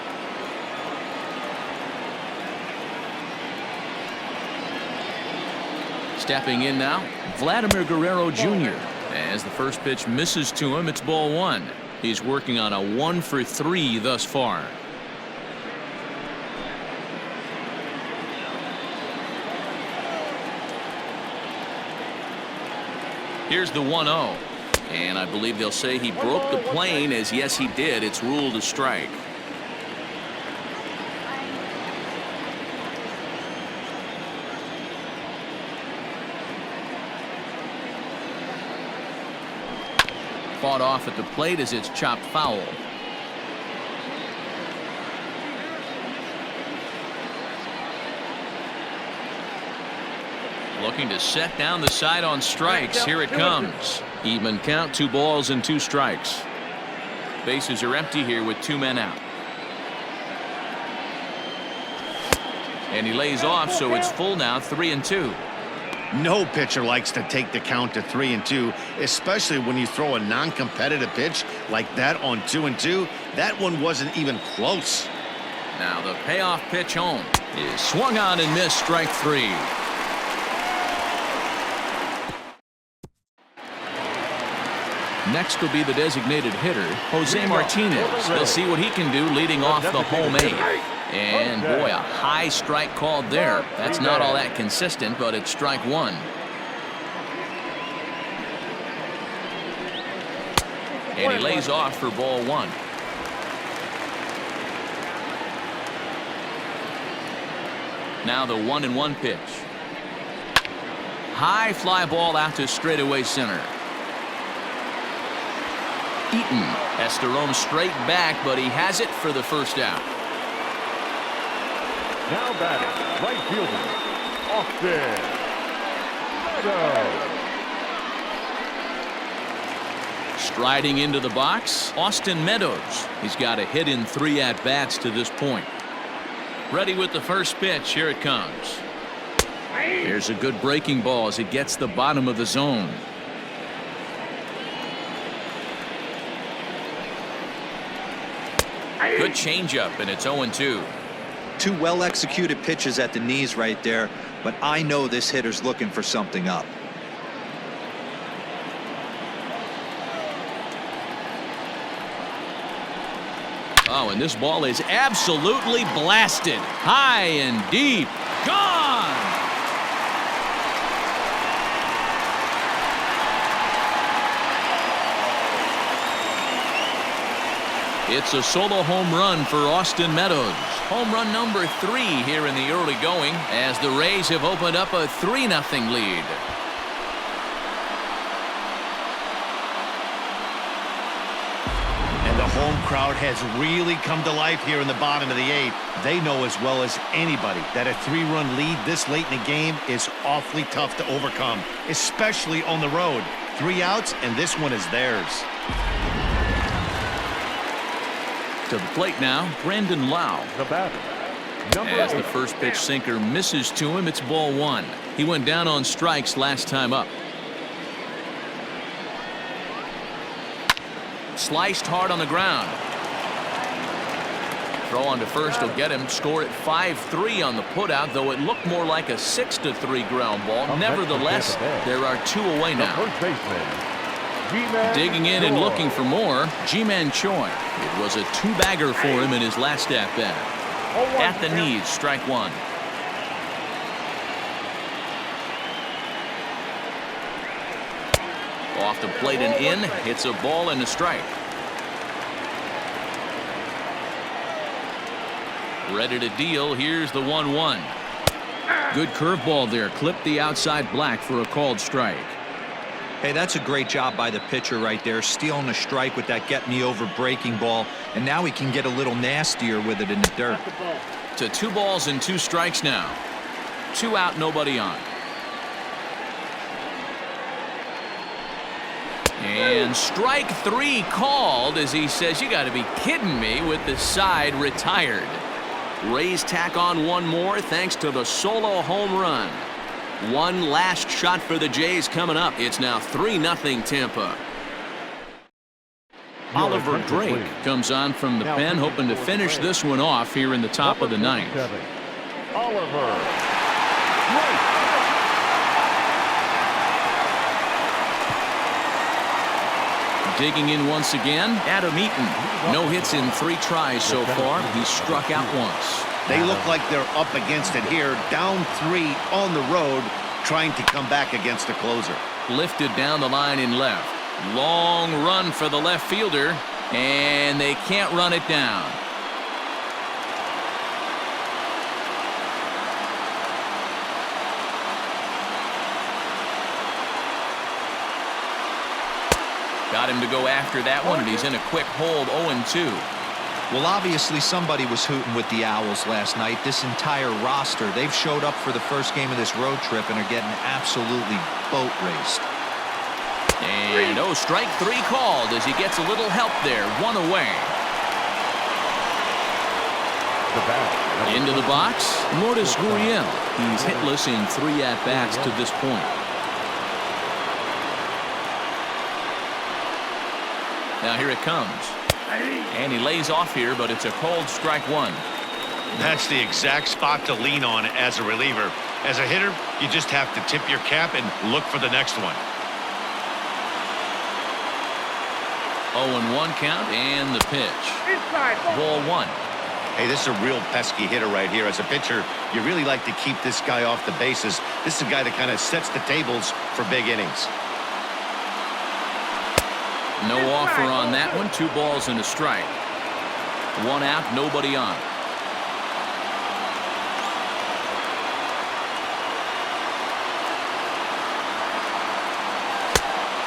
Stepping in now, Vladimir Guerrero Jr. As the first pitch misses to him, it's ball one. He's working on a 1-for-3 thus far. Here's the 1-0. And I believe they'll say he broke the plane, as yes he did. It's ruled a strike. Fought off at the plate as it's chopped foul. Looking to set down the side on strikes. Here it comes. Even count, 2 balls and 2 strikes. Bases are empty here with 2 men out. And he lays off, so it's full now, 3-2. No pitcher likes to take the count to 3-2, especially when you throw a non-competitive pitch like that on 2-2. That one wasn't even close. Now the payoff pitch home is swung on and missed, strike 3. Next will be the designated hitter, Jose Martinez. We'll see what he can do leading off the home 8th. And boy, a high strike called there. That's not all that consistent, but it's strike 1. And he lays off for ball 1. Now the 1-1 pitch. High fly ball out to straightaway center. Eaton has to roam straight back, but he has it for the first out. Now batting, right fielder, Austin Meadows. Striding into the box, Austin Meadows. He's got a hit in 3 at-bats to this point. Ready with the first pitch. Here it comes. Here's a good breaking ball as it gets the bottom of the zone. Good changeup, and it's 0-2. 2 well-executed pitches at the knees right there, but I know this hitter's looking for something up. Oh, and this ball is absolutely blasted. High and deep. Gone! It's a solo home run for Austin Meadows. Home run number 3 here in the early going as the Rays have opened up a 3-0 lead. And the home crowd has really come to life here in the bottom of the 8th. They know as well as anybody that a 3-run lead this late in the game is awfully tough to overcome, especially on the road. 3 outs, and this one is theirs. To the plate now, Brandon Lau. The batter, As the first pitch sinker misses to him, it's ball 1. He went down on strikes last time up. Sliced hard on the ground. Throw on to first will get him. Score at 5-3 on the putout, though it looked more like a 6-3 ground ball. Nevertheless, there are 2 away the now. first baseman, G-Man Digging in and looking for more, G-Man Choi. It was a two-bagger for him in his last at-bat. At the knees, strike one. Off the plate and in, hits a ball and a strike. Ready to deal, here's the 1-1. Good curveball there, clipped the outside black for a called strike. Hey, that's a great job by the pitcher right there, stealing a strike with that get-me-over breaking ball, and now he can get a little nastier with it in the dirt. To 2 balls and 2 strikes now. 2 out, nobody on. And strike 3 called as he says, you got to be kidding me, with the side retired. Rays tack on one more thanks to the solo home run. One last shot for the Jays coming up. It's now 3-0 Tampa. Oliver Drake comes on from the pen, hoping to finish this one off here in the top of the 9th. Oliver Drake. Digging in once again, Adam Eaton. No hits in 3 tries so far. He's struck out once. They look like they're up against it here, down 3 on the road, trying to come back against a closer. Lifted down the line in left. Long run for the left fielder, and they can't run it down. Got him to go after that one, and he's in a quick hold, 0-2. Well, obviously somebody was hooting with the Owls last night. This entire roster, they've showed up for the first game of this road trip and are getting absolutely boat raced. And strike 3 called as he gets a little help there. 1 away. Into the box, Lourdes Gurriel. He's hitless in 3 at-bats to this point. Now here it comes. And he lays off here, but it's a cold strike 1. That's the exact spot to lean on as a reliever. As a hitter, you just have to tip your cap and look for the next one. 0-1 count and the pitch. Ball 1. Hey, this is a real pesky hitter right here. As a pitcher, you really like to keep this guy off the bases. This is a guy that kind of sets the tables for big innings. No offer on that one. 2 balls and a strike. 1 out, nobody on.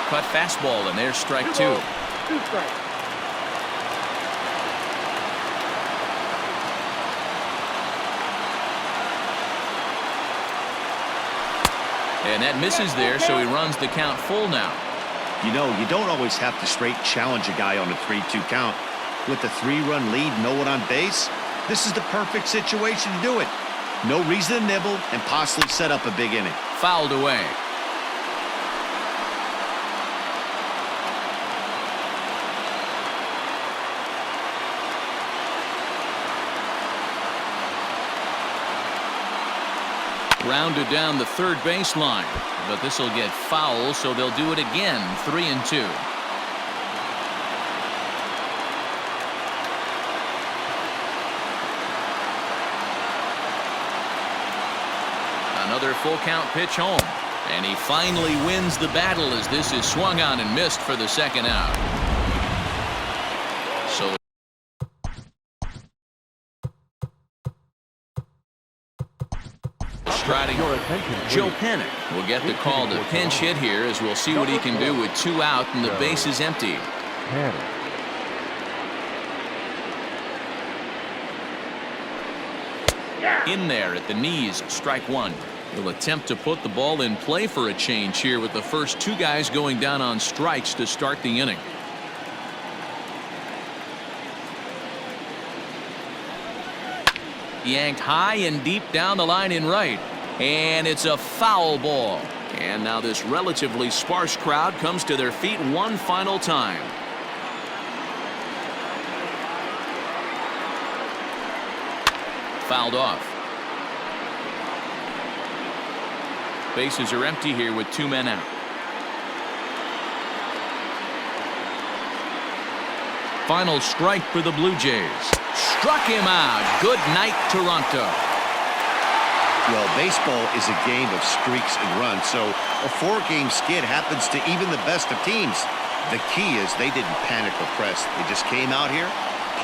Cut fastball, and there's strike 2. 2 strikes. And that misses there, so he runs the count full now. You know, you don't always have to straight challenge a guy on a 3-2 count. With the 3-run lead, no one on base, this is the perfect situation to do it. No reason to nibble and possibly set up a big inning. Fouled away. Rounded down the third baseline, but this will get foul, so they'll do it again. 3-2. Another full count pitch home, and he finally wins the battle as this is swung on and missed for the 2nd out. So striding, Joe Panic will get the call to pinch hit here, as we'll see what he can do with 2 out and the base is empty. In there at the knees, strike 1. He'll attempt to put the ball in play for a change here with the first 2 guys going down on strikes to start the inning. Yanked high and deep down the line in right, and it's a foul ball. And now this relatively sparse crowd comes to their feet one final time. Fouled off. Bases are empty here with 2 men out. Final strike for the Blue Jays. Struck him out. Good night, Toronto. Well, baseball is a game of streaks and runs, so a 4-game skid happens to even the best of teams. The key is they didn't panic or press. They just came out here,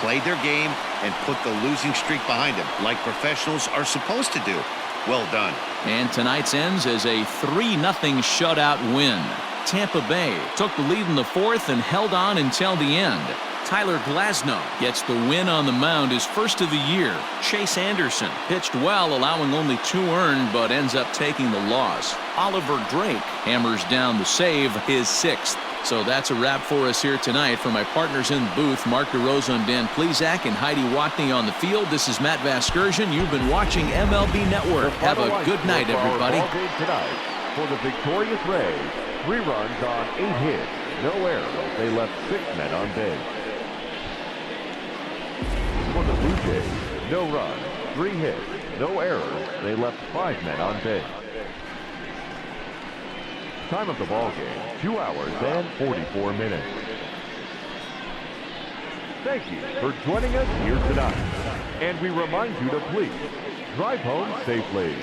played their game, and put the losing streak behind them, like professionals are supposed to do. Well done. And tonight's ends as a 3-0 shutout win. Tampa Bay took the lead in the 4th and held on until the end. Tyler Glasnow gets the win on the mound, his first of the year. Chase Anderson pitched well, allowing only 2 earned, but ends up taking the loss. Oliver Drake hammers down the save, his 6th. So that's a wrap for us here tonight. For my partners in the booth, Mark DeRosa and Dan Plesac and Heidi Watney on the field, this is Matt Vasgersian. You've been watching MLB Network. Have a good night, everybody. Tonight, for the victorious Rays, 3 runs on 8 hits, no errors. They left 6 men on base. For the Blue Jays, no runs, 3 hits, no errors. They left 5 men on base. Time of the ball game, 2 hours and 44 minutes. Thank you for joining us here tonight. And we remind you to please drive home safely.